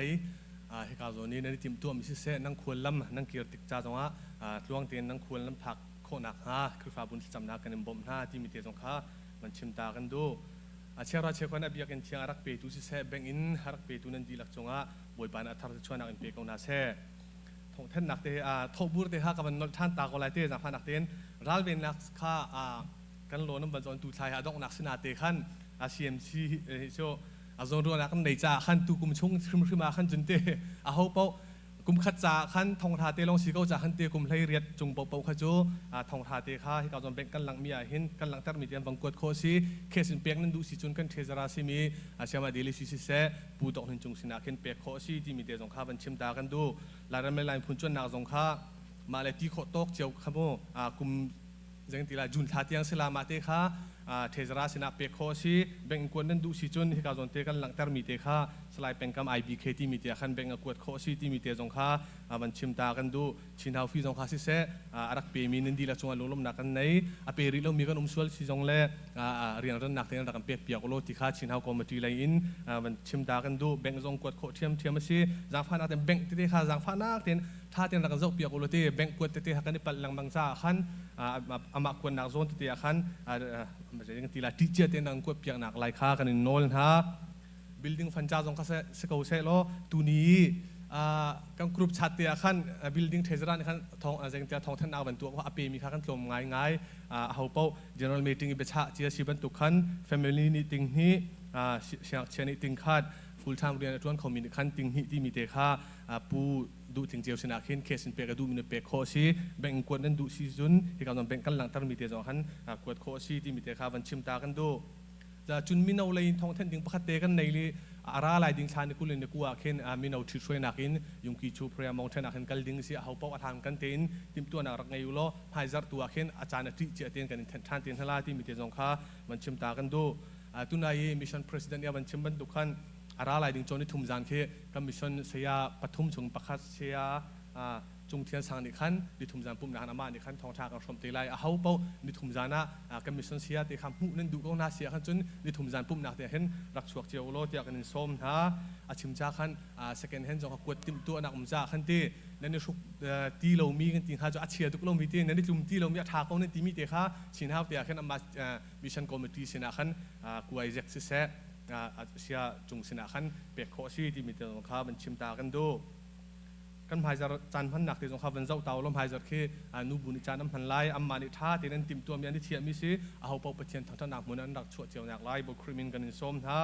เหตุการณ์นี้ในทีมตัวมิสเซ่นั่งควรล้ำนั่งเกียรติจ้าจงอาลวงเตียนนั่งควรล้ำผักโคนักคือฟ้าบุญจำนักกันในบ่มหน้าที่มีเตียจงข้ามันชิมตากันดูเชื่อราเชื่อคนอภิญญากันเชียงรักเปตุสิเซ่แบ่งอินรักเปตุนันดีหลักจงอาบอยปานอัฐรัชวนักอินเปกองนาเซ่ทงท่านนักเตะทบบุรเตะกับมันนท่านตากอลายเตะจากพันนักเตนรัลเวนนักข้ากันโลน้ำบรรจงตูชายดอกนักสนาเตะขันCMC โชอาจจะรู้นักในจ่าขันตูกุมชงขึ้นมาขันจนเตะเขาเป้ากุมขัดจ่าขันทองทาเตลองสีเขาจ่าขันเตะกุมไล่เรียดจงเป้าขจูทองทาเตะข้าที่เขาจนเป็นกันหลังมีเห็นกันหลังตัดมีเดียนบังกวดโคซีเคสินเปียกนั้นดูสิจนกันเทจราซิมีเชื่อมาเดลิซิซิเซ่ปูตอกหนึ่งจงสินาเข็นเปียกโคซีที่มีเดียจงข้าบันชิมตากันดูลายไม่ลายพุ่นจนนักจงข้ามาเลยที่โคตกเจียวขโมกุมจังตีลายจุนทาเตียงสลามาเตะข้าเทจราสินาเปกโคซีแบ่งกวนนั้นดูสิจนที่เขาจนเตกันหลังแต่มีเตค่าสลายเป็นกำ IBK ที่มีเตขันแบ่งกวนโคซีที่มีเตจงค่ามันชิมตากันดูชินฮาวฟีจงค่าสิเสรักเปมีนันดีละจงลงลมนักกันในเปริลมีกันสวลสิจงเล่เรียนรันนักเรียนรักกันเปียกเปียกโลที่ค่าชินฮาวคอมมิตี้ไลน์มันชิมตากันดูแบ่งจงกวนโคเทียมมาสิจังฟ้านักเต็มแบ่งเตค่าจังฟ้านักเต็มถ้าเต็มรักกันจงเปียกโลที่แบ่งกวนเตะหักกันในปัลลังบางซ่าขันมากวนนักโซนเตะขันมันจะยังตีละที่เจตนังกวดเปียกหนักลายค่ากันในโนลฮะ building ฟันจ้าจงข้าเสกเอาเสโลตัวนี้กันกรุ๊ปชัดเตียขัน building เทสรานี่ขันทองจังเตียทองท่านเอาบรรทุกว่าอเปมีค่ากันลมง่ายเอาเป้า general meeting อีเบชะเจียชีบรรทุกขัน family meeting นี้เชียร์ meeting ขัด full time เรียนทุน community ขันติ้งนี้ที่มีเตค่าปูดูถึงเจียวชนะเข็นเคสินเปกดูมีเปกโคซีแบ่งกวนนั้นดูซีซุนที่เขาต้องแบ่งกันหลังตั้งมีเตจงขันกวดโคซีที่มีเตค่าวันชิมตากันดูจะจุนมินเอาเลยทองเทนดิ้งประคัตเตกันในลีอาราลายดิ้งชานิคุลินกูอาเข็นมินเอาชิช่วยนักอินยุงกีชูพรียมองเทนักเข็นกัลดิ้งสิเอาเป้าอัฐานกันเตนติมตัวนักรักไงอยู่ล้อไฮซัร์ตัวเข็นอาจารย์ที่เจเตนกันทานเตนทลาที่มีเตจงข้าวันชิมตากันดูตุนายมิชชั่นประธานยาวันชิมบันทุกขันอาราลายดิ้งจอนี่ทุ่มจานเคกับมิชชั่นเสียปฐุมชงประคัตเสียจงเทียนสังนิขันดิทุมจานปุ่มนานามานิขันทองทากระชมตีไลเอาเป้าดิทุมจานะกัมิชชั่นเสียตีคำหูนั่นดูก็น่าเสียขันจนดิทุมจานปุ่มนาเตียเห็นรักชวกเจียวโลเตียกันส้มฮะอาชิมจ้าขันsecond hand จงกวดติมตัวนักมุจ้าขันตีนั่นนี่ชุกตีเรามีกันตีข้าจะอัดเชียทุกเรามีตีนั่นนี่จุ่มตีเรามีทากเขานั่นตีมีเตียข้าชินฮาวเตียขันมามิชชั่นคอมมิตี้สินะขันกูไอเจ็กซิเซ่เสียจงสินะขันเปียกโคชีที่มีเตียข้ามันชิมตากันดูกันพายจะจันพันหนักที่สงครามวันเจ้าเตาลมพายจะแค่นูบุญจาน้ำพันไล่อัมมานิท่าที่นั่นติมตัวมีอันที่เทียมิสิเอาเป้าปะเทียนทางหนักเหมือนอันดักชั่วเจียวหนักไล่บกคริมินกันในส้มท่า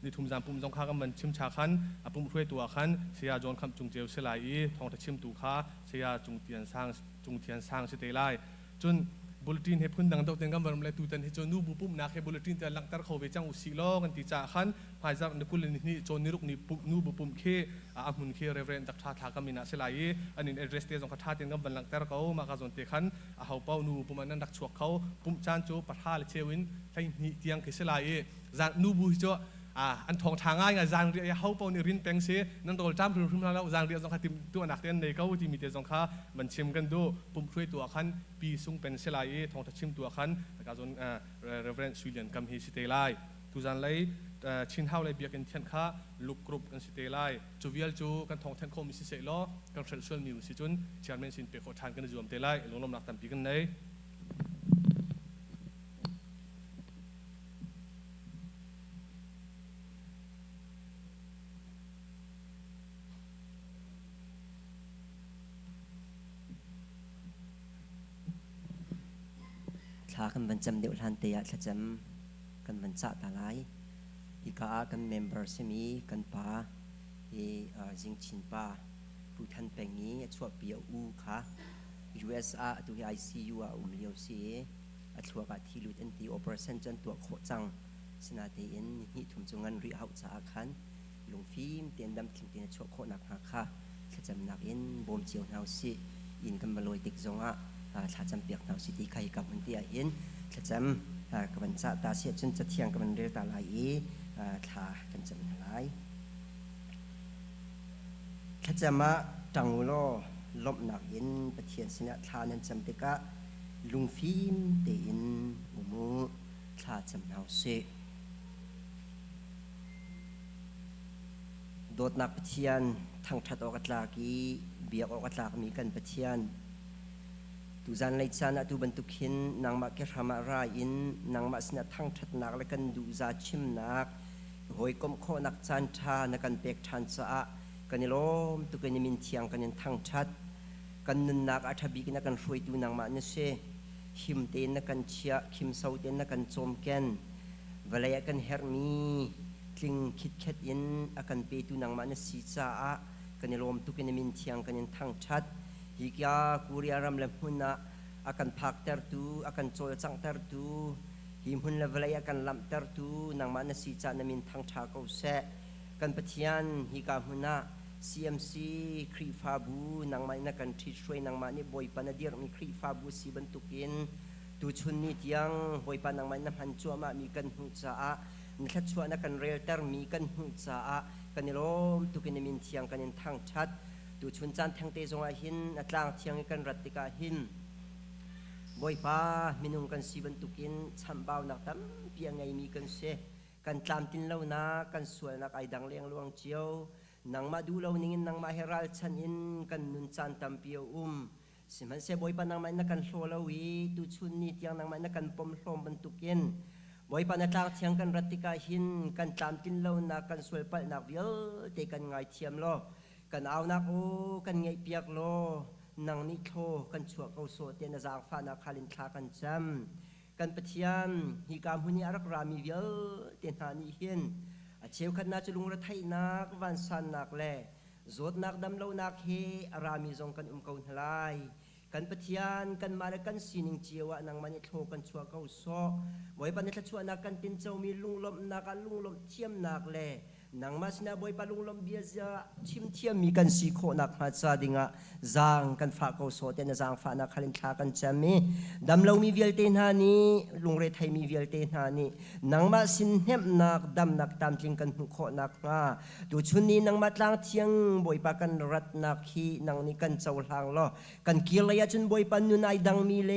นี่ทุ่มจานปุ่มจงข้ากันมันชิมชาขันปุ่มช่วยตัวขันเสียจนคำจุงเจียวเสลายทองตะชิมตูข้าเสียจุงเทียนสร้างสเตไลจนบุลตินเฮพุนดังตัวเต็งกันวันเมื่อตูตันเฮจนูบุปุ่มนักเฮบุลตินแต่หลังตาเขาไปจังอุสิโลกันติจ่าขันพายจากนึกุลนี่จนนิรุกนี่ปุ่มนูบุปุ่มเคอามุนเคเรเวนตักท่าทากันมินาเสลายอันนี้เอเดรสเตจงข้าท่าเต็งกันวันหลังตาเขามากระจนเตขันเอาเป้านูปุ่มนั้นดักชวกเขาปุ่มจานโจปัทฮาเลเชวินใช้นี่เตียงเคเสลายจานนูบุฮิโจอันทองทางง่ายไงจางเรียเขาเป้านี่รินแปงเสนั่นตัวจ้ำถึงแล้วจางเรียจงข้าติมตัวนักเต้นในเขาที่มีเตจงข้ามันชิมกันดูปุ่มช่วยตัวขันปีซุงเป็นเสลายทองทัชิมตัวขันกระจนเรเวนสุเลียนกัมฮิสเตไลทุจันเลยชินเฮาเลยเบียกันเทียนข้าลุกกรุบกันสเตไลจูเวียลจูกันทองเทนโคมิสิเซโลกันเทรดส่วนมิวสิจุนเชียร์แมนสินเปียกทานกันจวมเตไลลงลมนักตันปีกันใน ากันบรรจำเดียวทันเตียขจำกันบรรจัตอะไรฮิกากันเมมเบอร์สมีกันป้าฮิจิงชินป้าผู้ทันเป็งนี้ช่วยเปียอูค่ะ US ตัว ICU เลียวซีช่วยกับที่ลุดอันที่ operation จนตัวโคจังสนาเตียนฮิถุมจงันริฮาวจากขันลงฟิล์มเตียนดำทิ้งเตียนช่วยโคนักหาค่ะขจำนักเอ็นบ่มเจียวนาซีอินกันมาลอยติกจงถ้าจำเปียกนาซีที่ใครกับมันเตียเอ็นขจำกับมันจะตาเสียจนจะเที่ยงกับมันเรียตาไหลถ้ากันจำไหลขจำมาจังโลลบหนักเอ็นประเทียนสินะทานันจำติกะลุงฟิล์มเตียนอุโมถ้าจำนาซีโดดนักประเทียนทางทัดออกตลากีเบียกออกตลากมีกันประเทียนตุจันไลจานะตุบรรทุกหินนางมาเกษมาราอินนางมาสนะทางทัดนักและกันดูซาชิมนักหอยกมโคนักจันทานักกันเปกทันสะกันนิลมตุกันนิมินเทียงกันยันทางทัดกันนุนนักอัฐบิกนักกันช่วยดูนางมาเนเซหิมเตนนักกันเชียหิมเสาเตนนักกันโจมแกนเวลากันเฮร์มีคลิงคิดแคดอินอากันเปตุนังมันสีจ้ากันลมตุกันมินเทียงกันยันทางชัดฮิกยาคูริอารัมเลมุนะอากันพักเตอร์ตูอากันโจลจังเตอร์ตูหิมหุนเลเวลอากันลำเตอร์ตูนังมันสีจ้านมินทางชาเกาเสกันปะเทียนฮิกาหุนะ CMC ครีฟาบูนังมันนักกันที่ช่วยนังมันนี่บอยปานเดียร์มีครีฟาบูสีบรรทุกินตูชุนนี่เทียงบอยปานังมันนับหันจัวมามีกันหุจ้านักชัวนักกันเรียลเตอร์มีกันหุ่นจ้ากันนิลมตุกินมินเทียงกันยันทางชัดตุชุนจันทางเตจงอาหินอัตลางเทียงกันรัตติกาหินบอยป้ามินุงกันสีบันตุกินชัมบ่าวนักตั้มเพียงไงมีกันเสกันตามตินเล่านากันสวยนักไอดังเลี้ยงลวงเจียวนังมาดูเล่านิ่งนังมาเฮรัลชันอินกันนุนจันตัมเปียวสิมันเสบอยป้านังมันนักกันโซลาวีตุชุนนี่เทียงนังมันนักกันปมโลมบันตุกินบอยปานตากเทียงกันรัติกาหินกันตามตินเล่านักกันสวยปัลนักเยอะแต่กันไงเทียมโลกันเอานักโอกันไงเปียกโลนังนิโทกันชัวเขาโซเตนจางฟ้านักขาลินทากันจำกันปะเทียมฮิกามหุนีอารักรามีเยอะเตนหานีหินเชียวขันนาจุลุงรัฐไทยนักวันสันนักแลโจดนักดำเล่านักเฮอารามีจงกันเขาทลายกันปะเทียนกันมาแล้วกันสีนิงเจียวนังมันโทกันชัวเขาโซบอยปันนี่ชัวนักกันตินเจ้ามีลุงลมนักลุงลมเทียมนักแลนังมาสนาบอยปันลุงลมเบียจะชิมเทียมมีกันสีโคนักมาซาดิงะจางกันฝากเขาโซเตนจางฝานักขันทากันจำมีดำเรามีเวลเตนหานีลุงเรทไทยมีเวลเตนหานีนังมาสินเฮมนักดำนักตามจริงกันโคนักมาดูชุนนี้นังมาตลางเทียงบอยปักันรัตนักฮีนังนี่กันเจ้าหางล้อกันกิลยาจุนบอยปันนุนไอดังมีเล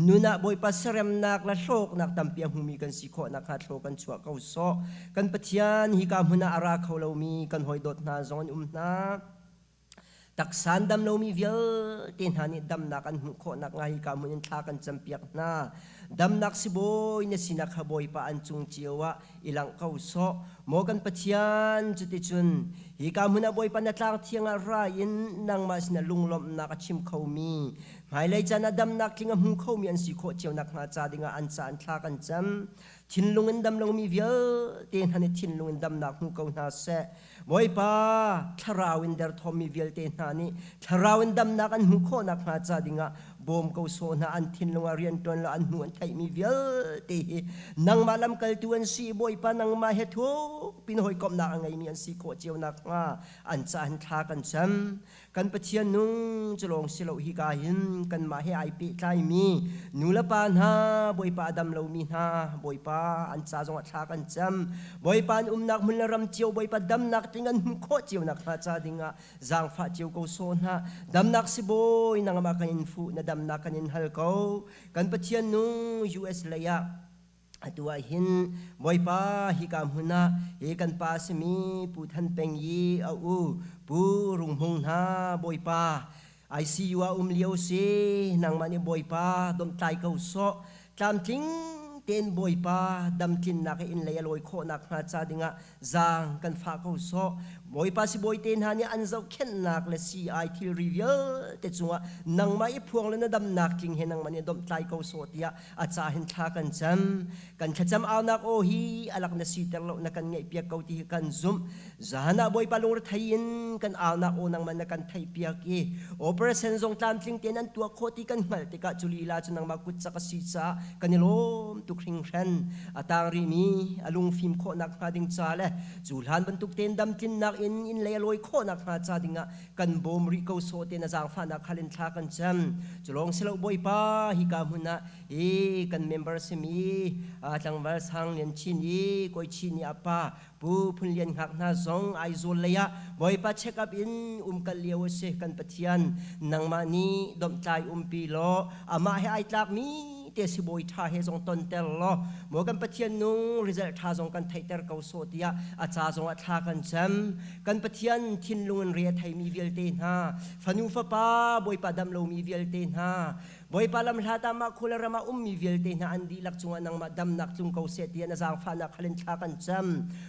นุนะบอยปัสเรมนักละโชกนักตามเปียงหูมีกันสีโคนักฮัดโชกันชัวเขาโซกันปะเทียนฮิกามหุนะอาราเขาเรามีกันหอยดดนาจอนนาตักสันดำเรามีเวลเต็นหานี่ดำนักอันหุโคนักไงฮิกามหุนทากันจำเปียกนาดำนักสิบอยเนสินักขบอยปะอันจุงเจียวะอิลังเขาโซโมกันปะเทียนจุดจุนฮิกามหุนะบอยปันนักเทียงอะไรอินนางมาสนาลุงลมนักชิมเขามีหมายเลยจานะดำนักทิ้งหุ่งเขามีอันสีโคเจียวนักมาจาดิงอันจานทากันจำทินลุงอันดำลงมีเวลเต็นหันทินลุงอันดำนักหุ่งเขาหน้าเสบอยป้าทาราวินเดอร์ทอมมีเวลเต็นหันนี่ทาราวินดำนักอันหุ่งเขานักมาจาดิงบอมเขาโซนาอันทินลุงเรียนตอนละอันหุ่นไทยมีเวลเตะนังมาลำกัลตัวนสีบอยป้านังมาเฮทุปินหอยกอมนักไงมีอันสีโคเจียวนักมาอันจานทากันจำกันปะเทียนนุ่งจะลงสิโลฮิกาหินกันมาให้ไอปีไทยมีนูละปานฮาบอยปาดำเรามีฮาบอยปาอันซาจงอัดทากันจำบอยปานนักมุลรำเจียวบอยปาดำนักติงันโคเจียวนักฮาจาดิงะจางฟ้าเจียวเขาโซนฮาดำนักสิบอยนังมากันอินฟูนะดำนักกันอินฮัลเขากันปะเทียนนุ่ง US เลยะตัวหินบอยป้าฮิกามหุนะเอกันป้าสมีผู้ทันเป็งยีเอาปูรุงหงนาบอยป้าICU เลียวซีนังมันนี่บอยป้าดมใจเขาโซตามทิ้ง ten boy pa dam tin nak in lay aloi kho nak na cha dinga zang kan fa ko so boy pa si boy ten hani an zau khen nak le si I til reveal te chunga nang mai phuang le na dam nak ting he nang mani dom tlai ko so tia a cha hin tha kan khacham aw nak o hi alak na si ter lo na kan ngai pia ko ti kan zum zahana boy pa lor thain kan aw nak o nang man na kan thai pia ki operation zong tlam tling ten an tua khoti kan mal te ka chuli la chu nang ma kut cha ka si cha kanilom tu khring ran atang ri mi alung phim kho nak ha ding cha le julhan ban tuk ten dam tin nak in le loi kho nak ha cha dinga kan bom ri ko so te na jang fa na khalin tha kan cham chulong selo boy pa hi ka huna kan member se mi tlang wal sang len chin ni koi chin ni apa pu phun lian hak na zong ai zol le ya boy pa check up in kal liaw se kan pathian nang ma ni dom tlai pi lo ama he ai tlak mi te si boy tha he zong ton tel lo mo kan pathian nu result tha zong kan thai ter ko so tia a cha zong a tha kan cham kan pathian thin lungan ria thai mi vel te na fanu fa pa boy pa dam lo mi vel te na boy pa lam hata ma khula ma mi vel te na andi lak chunga nang ma dam nak chung ko se tia na jang fa na khalin tha kan cham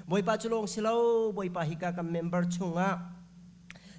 boy pa chulong silo boy pa hika ka member chunga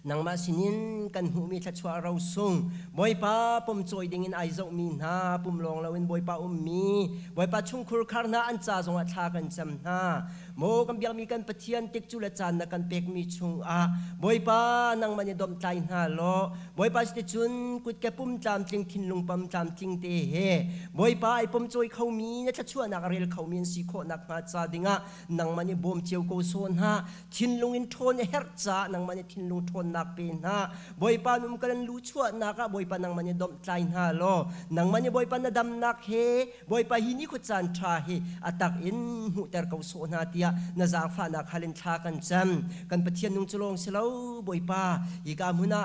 nang ma sinin kan hu mi tha chwa rau sung boy pa pom choi ding in ai zo mi na pum long lawin boy pa mi boy pa chung khur khar na an cha zong a tha kan cham na mo kan biak mi kan pathian tek chu la chan na kan pek mi chung a boy pa nang mani dom tlai na lo boy pa sti chun kut ke pum cham tling thin lung pam cham ting te he boy pa ai pom choi khau mi na tha chua na rel khau min si kho nak ma cha dinga nang mani bom cheu ko son ha thin lung in thon her cha nang mani thin lung thon nak pe na boy pa num kan lu chua na ka boy pa nang mani dom tlai na lo nang mani boy pa na dam nak he boy pa hi ni khu chan tha he atak in hu ter ko so na tia na jang fa na khalin tha kan cham kan pathian nung chulong selo boy pa hi ka muna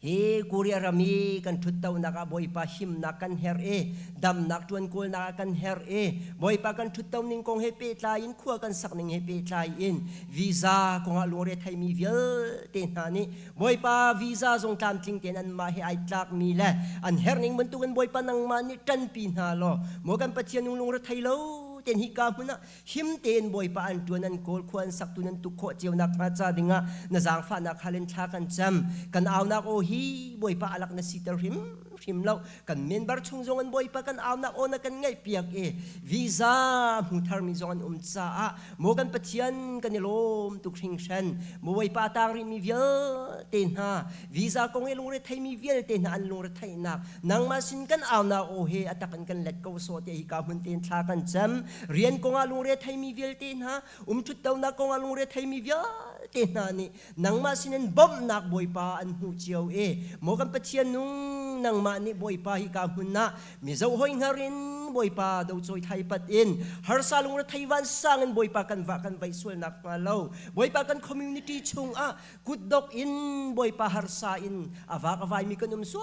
he kuria rami kan thutau naka boy pa him na kan her dam nak tuan kul na kan her boy pa kan thutau ning kong he pe tla in khua kan sak ning he pe tla in visa kong alore thai mi vel te na ni boy pa visa zong tam ting ten an ma he ai tlak mi le an her ning mun tu kan boy pa nang ma ni tan pi na lo mo kan pathian nung lung ra thai lo ten hi ka huna him ten boy pa an tuan an kol khuan sak tu nan tu kho cheu nak na cha dinga na jang fa na khalin tha kan cham kan aw nak o hi boy pa alak na sitar him lo kan member chung zong an boy pa kan aw na ona kan ngai piak visa mu thar mi zong an cha a mo kan pathian kan lom tu khring shan mo boy pa tang ri mi vel ten ha visa kong elung re thai mi vel ten an lung re thai nak nang ma sin kan aw na o he atakan kan let ko so te hi ka mun ten tha kan cham rian kong alung re thai mi vel ten ha thut taw na kong alung re thai mi vel ten na ni nang ma sinen bom nak boy pa an hu chiao mo kan pathian nung nang ma ni boy pa hi ka hun na mi zo hoi ngarin boy pa do choi thai pat in har salung re thai wan sang en boy pa kan va kan vai sul nak ma lo boy pa kan community chung a kut dok in boy pa har sa in ava ka vai mi kan so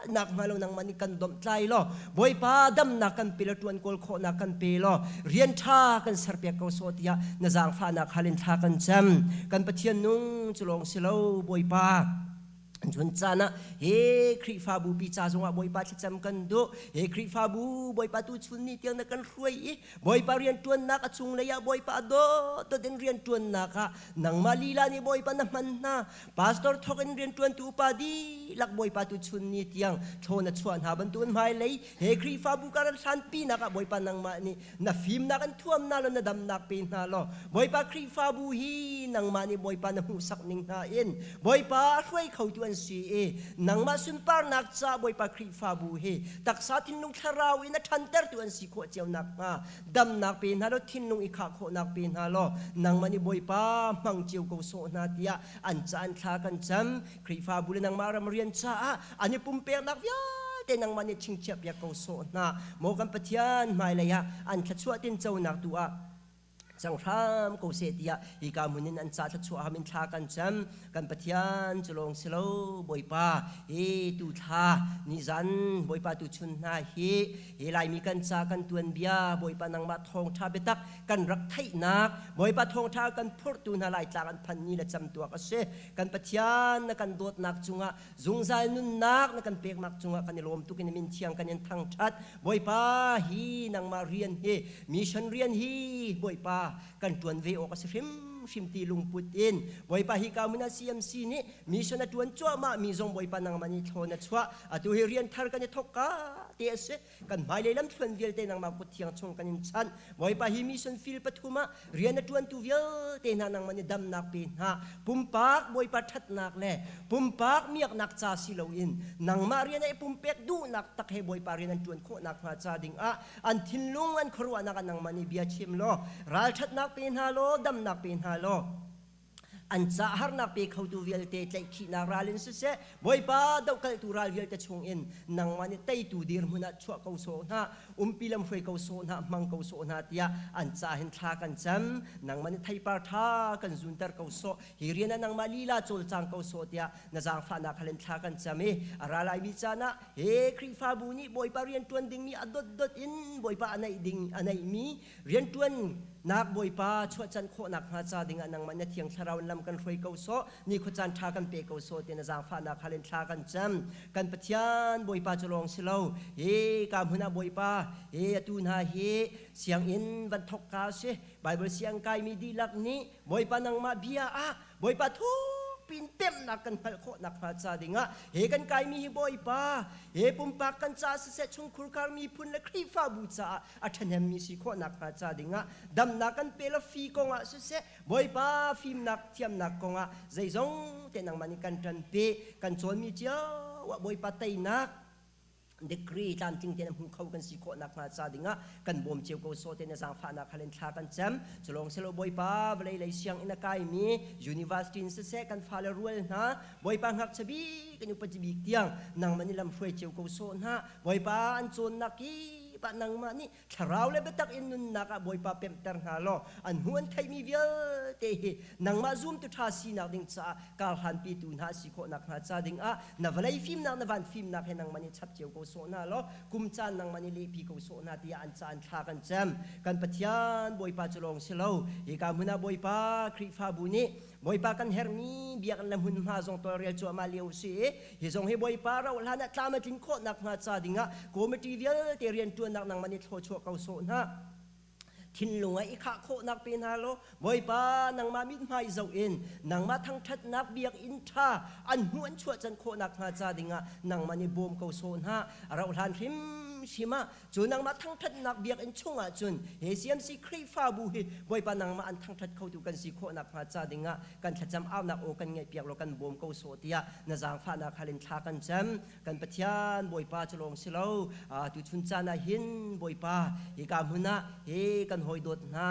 nak malo nang mani kan dom tlai lo boy pa dam na kan pilatuan kol kho na kan pe lo rian tha kan sarpia ko so tia na jang fa na khalin tha kan cham kan pathian nung chulong silo boy pa chun chana he khri fa bu pi cha zonga boy pa cham kan do he khri fa bu boy pa tu chun ni tiang na kan ruai boy pa rian tuan na ka chung le ya boy pa do to den rian tuan na ka nang malila ni boy pa na man na pastor thoken rian tuan tu pa di lak boy pa tu chun ni tiang thona chuan ha ban tuan mai lei he khri fa bu ka san pi na ka boy pa nang ma ni na film na kan thuam na lo na dam nak pe na lo boy pa khri fa bu hi nang ma ni boy pa na hu sak ning na in boy pa ruai khau tu si nang ma sun par nak cha boy pa khri fa bu he tak sa tin nung tharau in a than ter tu an si kho cheu nak ma dam nak pe na lo thin nung i kha kho nak pe na lo nang mani boy pa mang cheu ko so na tia an cha an tha kan cham khri fa bu le nang ma ram rian cha ani pum pe nak ya te nang mani ching chep ya ko so na mo kan pathian mai la ya an thachua tin chau nak tu a สังครามกูเสียดีอีกามุนินอันจ่าชัดชัวหามินทากันจำกันปะเทียนจุลงเสลบอยป้าตูทานิจันบอยป้าตูชุนนาฮีลายมีกันจ่ากันตวนเบียบอยป้านังมาทองชาเบตักกันรักไทยนักบอยป้าทองชากันพูดตูนาลายจากกันพันนี้ละจำตัวก็เสกันปะเทียนนักกันโดดนักจุงะจุงใจนุนนักนักกันเปียกนักจุงะกันลมตุกินมินเชียงกันยันทั้งชัดบอยป้าฮีนังมาเรียนมีฉันเรียนฮีบอยป้ากันตวนเวออกสิชิมตีลุงปุตินบอยปาฮิกามุนาซีเอ็มซีนี่มีชนตวนจัวมามีจงบอยปานังมันนี่ทนชัวตัวเรียนทาร์กันทกกาเตสกันไม่เลยลำทวนเวลเตนังมาพุทธิยังชงกันยินชันบอยปาฮิมีชนฟิลปฐุมาเรียนตวนตัวเวลเตนังมันนี่ดำนักเป็นฮะปุ่มปากบอยปาทัดนักเล่ปุ่มปากมีนักจ่าสิโลอินนังมาเรียนไอ้ปุ่มเป็ดดูนักตักให้บอยปาเรียนตวนโคนักมาจ่าดิ่งอันทินลุงอันครัวนักนังมันนี่เบียชิมโลรัลชัดนักเป็นฮาโลดำนักเป็นฮาโลอันจะหานักเปเขาตัวเวลเตะใจขีนาราลินสุเสบอยป้าดาวกัลตุราเวลเตชงอินนังมันเตยตูดีร์มุนัดชัวเขาโซนะปีลำฟวยเขาโซนะมังเขาโซนะเตียอันจะเห็นทากันจำนังมันไทยปาร์ทากันจุนเตอร์เขาโซฮิเรียนนังมาลีลาโจลจังเขาโซเตียนาจางฟ้านักเล่นทากันจำอาราลายวิจานะครีฟาบุนีบอยป้าเรียนตวนดิ่งมีอดดดอินบอยป้าอันไหนดิ่งอันไหนมีเรียนตวนนักบอยป้าชัวจันโคนักหาจาดิ่งนังมันเทียงชาราวลำกันฟวยเขาโซนี่ขจันทากันเปเขาโซเตียนาจางฟ้านักเล่นทากันจำกันปะเทียนบอยป้าจะลองสิเลวกามหุนาบอยป้าตูนหาเสียงอินวันทกกาเสไบเบิลเสียงกายมีดีลักนี้บอยป้านังมาเบียบอยป้าทุปินเต็มนักกันพัลโคนักพระจาดิงกันกายมีบอยป้าปุ่มปากกันจ่าเสชงคุรคาร์มีพุนและครีฟ้าบูจ่าอัฐเนมมีสิโคนักพระจาดิงดำนักกันเปลฟีกงเสบอยป้าฟิมนักเทียมนักกงใจจงเตนังมันกันจันเปกันโจนมีเจ้าว่าบอยป้าไตนักเด็กรีตามจริงเตนหุ่นเขากันสิโคนักมาซาดิงกันบ่มเจียวเขาโซเตนจางฟ้านักเล่นทากันแจมจะลงเซโลบอยป้าเวลาเลยเสียงอินกายมียูนิเวอร์ซิตี้เสกกันฟาเลรัวนะบอยป้าหักชบีกันอยู่ปัจจุบันเตียงนังมันนี่ลำช่วยเจียวเขาโซนะบอยป้าอันโจนนักกีปะนังมานี่ชราวเลยเบตักอินนุนนักบอยป้าเปมเตอร์ฮาโลอันหัวไทยมีเวียเตะนังมาซูมตุท่าสีนักดิ่งจ้ากาลฮันปีตูนหาสิโคนักมาจ้าดิ่งนับเลยฟิล์มนักนับวันฟิล์มนักให้นังมันนี่ชับเจียวเขาโซนะโลกุมจานนังมันนี่เลปีเขาโซนาที่อันจานทากันแจมกันปะเทียนบอยป้าจะลงเสลาอีกามุนาบอยป้าครีฟ้าบุนีบอยป้ากันเฮร์มีเบียกันลำหุ่นมาจงตัวเรียลจัวมาเลี้ยวเสียฮิจงให้บอยป้าเราหลานตามมาทิ้งโคนักมาจ้าดิ่งโกเมทีเวียเตเรียนตัวนักนังมันนี่โทชัวเขาโซนะทินลุงไอ้ข้าโคนักเป็นฮาโลบอยป้านังมามิดไม่เจ้าอินนังมาทั้งทัดนักเบียกอินทาอันหัวชัวจันโคนักมาจ้าดิ่งนังมันนี่บูมเขาโซนะเราทานพิมชิมาจุนังมาทั้งทัดนักเบียกอินชงจุนเฮเซียมซีครีฟ้าบุฮีบอยป้านังมาอันทั้งทัดเขาดูกันสิโคนักมาจ้าดิ่งกันทัดจำเอานักโอกันไงเปียกเรากันบูมเขาโซเตียนาจางฟ้านักฮาลินทากันจำกันปะเทียนบอยป้าจะลงสิเลวตุชุนจานาหินบอยป้าอีกามุนะกันหอยโดดนะ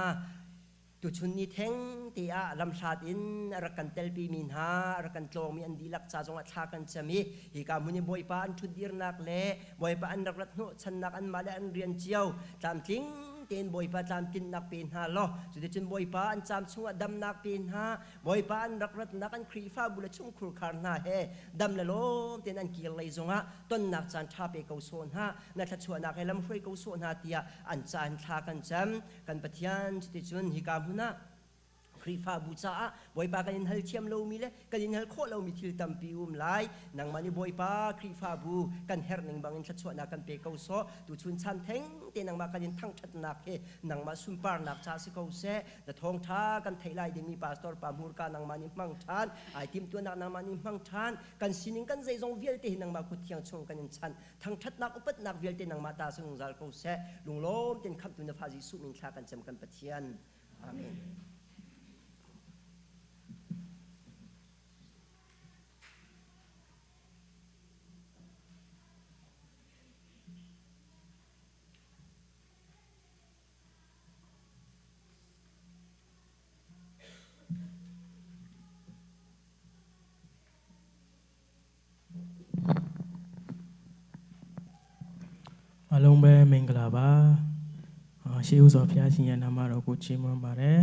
ตุชุนนี้แทงตีลำชาตินรักกันเตลปีมินหารักกันโจมีอันดีลักษาจงอัตกันจะมีอีกามุนีบอยปานชุดดีร์นักเล่บอยปานรักรัตโนชันนักอันมาเลอันเรียนเจียวตามทิ้งเต็นบอยปาตามตินนักเป็นฮาล้อสุดที่จนบอยปานจามชงดำนักเป็นฮาบอยปานรักรัตนักอันครีฟ้าบุลชงครูคาร์นาเฮดำละล้มเต็นอันเกี่ยวเลยจงะต้นนักจานชาเปกเอาโซนฮานักชวนนักให้ลำช่วยเอาโซนฮาเตียอันจานชากันจำกันปะเทียนสุดที่จนฮิกามุนะครีฟ้าบูชาบอยป้ากันยินฮัลเทียมเรามีเลยกันยินฮัลโคเรามีทิลตัมปิอุมไลนังมันนี่บอยป้าครีฟ้าบูกันเฮร์นิงบางอินชัดชวนนักกันเปก้าโซตุชุนชันเทงเตนังมากันยินทั้งชัดนักเฮนังมาซุมปาร์นักชาสิก้าเซแต่ทองท้ากันไทยไลดิมีปาสตอร์ปามูร์กันนังมันนี่มังชานไอติมตัวนักนังมันนี่มังชานกันสินิงกันใจจงเวียลเตนังมาคุดเทียงชงกันยินชันทั้งชัดนักอุปนักเวียลเตนังมาตาสงซาลก้าเซลุงล้มเต็นคำตุนฟาซิสุมินชากันจำกันปะเทียนอาเมนAlong be menglaba ရှေးဥစွာဘုရားရှင်ရဲ့နာမတော်ကိုချီးမွမ်းပါတယ်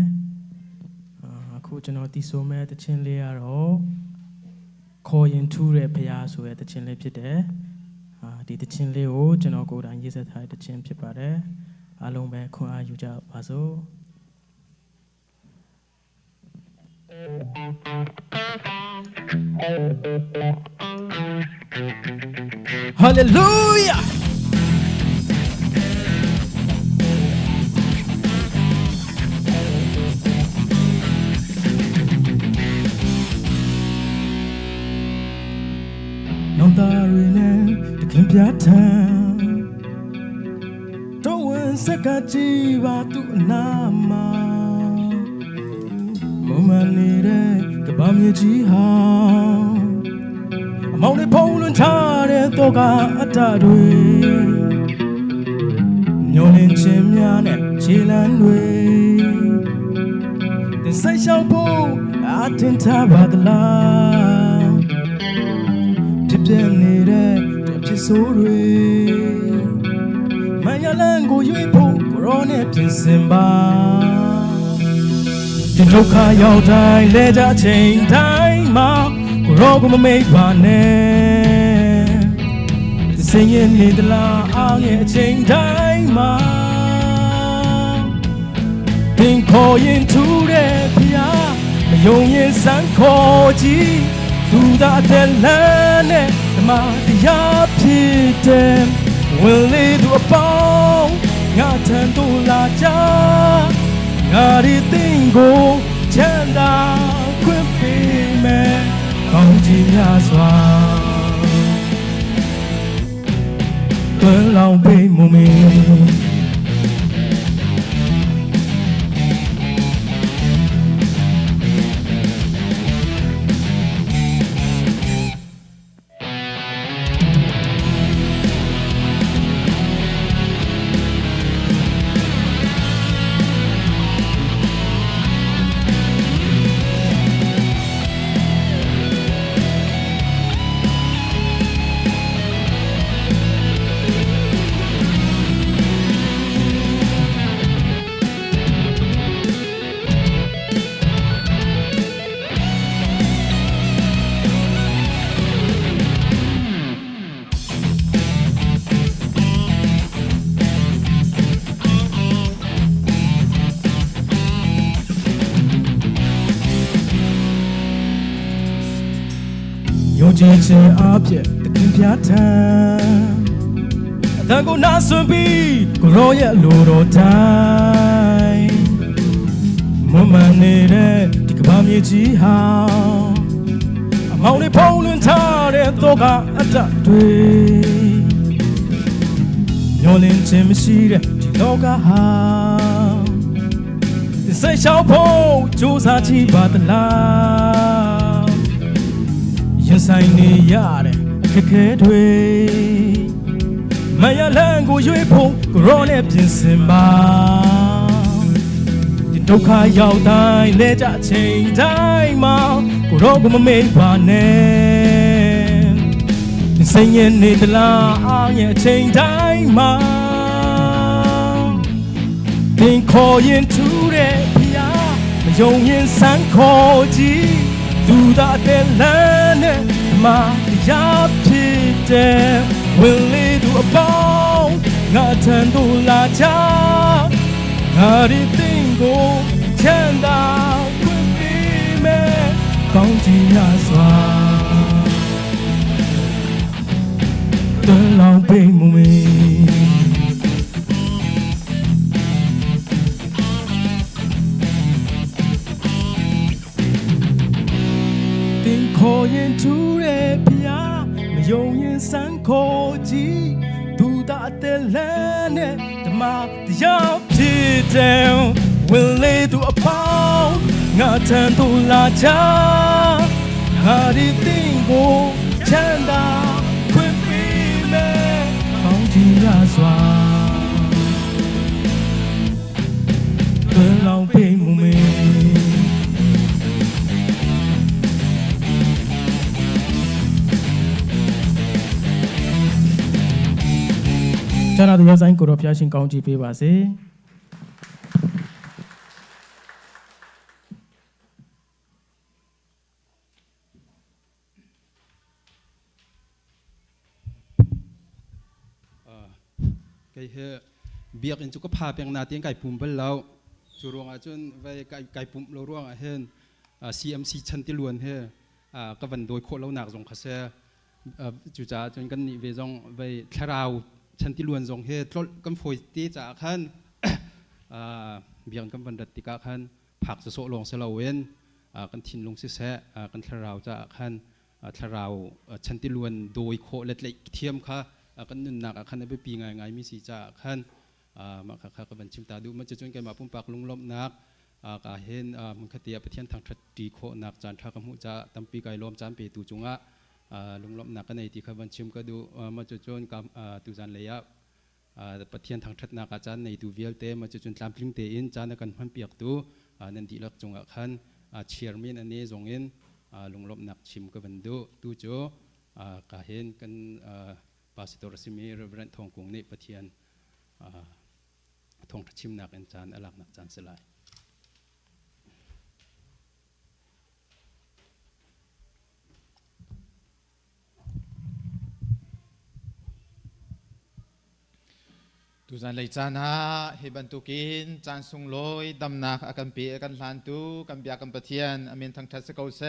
အခုကျွန်တော်တည်ဆိုမဲ့တခြင်းလေးကတော့ခေါ်ရင်ထူးတဲ့ဘုရားဆိုတဲ့တခြင်းလေးဖြစ်တယ်ဒီတခြင်းလေးကိုကျွန်တော်ကိုယ်တိုင်ရေးစပ်ထားတဲ့တခြင်းဖြစ်ပါတယ်အားလုံးပဲခွန်အားယူကြပါစို့ Hallelujah! No darling, the Kimpiatan. Don't win Sakajiva to Nama. Momanide, the Bamya Jiha. Among Poland, Tare, Toga, Atadwe. Nyonin Chimian, Chilanwe. The Saishapo, Atinta Bagla. Tipjenire, Tipsore. Mayalango, you poke, Rone, Simba. The Joka Yautai, Leja Chain Time. Kuroguma make one singing in the la chain time. Think calling to the Pia, the young is Sankoji, do that the land, the Matia Pitem, will lead to a bow, Yatan to La Ja, Gari Tingo, Chanda, Quippy man. Con chim nhà xóa tuấn lòng bên mù mì Jinsin apye the Kimpiatan. Tango Nasubi, Goroya Luro time. Momanere, Tikabami Jiha. A Mauni Poland Tare, Toga, Atatwe. Yolin Chimishire, Tinoga Ha. The Saishapo, Josachi Batala. Sai ni yare keke dwe Maya lango yue po Korone pin simba Di toka yao dai leja chain dai ma Korogo ma mei pa ne Di senyen ni tala anye chain dai ma Din ko yin tu re pia Ma yong yin san ko ji Do that the land, my yapite will lead to a bow, not and do la ja, not a tingo, chanda, could be me, bounty as well. The long pain moment. Call into the Pia, Mayon Sankoji, do that the land, the map, the yapti down, will lay to a pound, not and to la ja, not a tingo, chanda, could be me, bounty as well. The long pain moment. Chana the Yasan Kuro Piashin County Pivase ให้เฮเบียกอินจุก็พาเพียงนาเตียงไก่ปุ่มเบลเราจูรวงอาจนไว้ไก่ปุ่มเราร่วงเห็นCMC ชันติลวนเฮก็วันโดยโคเราหนักจงคาเซจุจ่าจนกันนี่เวจงไว้ทราวชันติลวนจงเฮตรกันฝอยตีจากขันเบียงกันวันดัติกาขันผักจะโซลงเสลาเวนกันทินลงเสะกันทราวจากขันทราวชันติลวนโดยโคเล็ดเล็กเทียมค่ะกันนึนหนักขันไปปีไงมีสีจากขันมาค่ะก็บันชิมตาดูมันจะจนกันมาปุ่มปากลุงลบนักก็เห็นมันขตีประเทศทางทัดดีโคนักจานทักมุจะตั้มปีไก่ล้อมจานเปตูจุงะลุงลบนักกันในที่ขบันชิมก็ดูมันจะจนกับตูจานเลยะประเทศทางทัดนักอาจารย์ในตูเวียลเตมันจะจนตามพลิงเตอินจานกันพันเปียกตูนันดีลักจุงะขันเชียร์มินอันนี้จงอินลุงลบนักชิมก็บันดูตูโจก็เห็นกันปาสิตอร์ซิมีเรเวรนทองกงในประเทศทองชิมนักอันจานอลักนักจานสลายตุจันเลยจานฮะเฮบันตุกินจานสุงลอยดำนักอากันปีอากันลานตุกันเบียกันปะเทียนอเมนทางทัศกาวเซ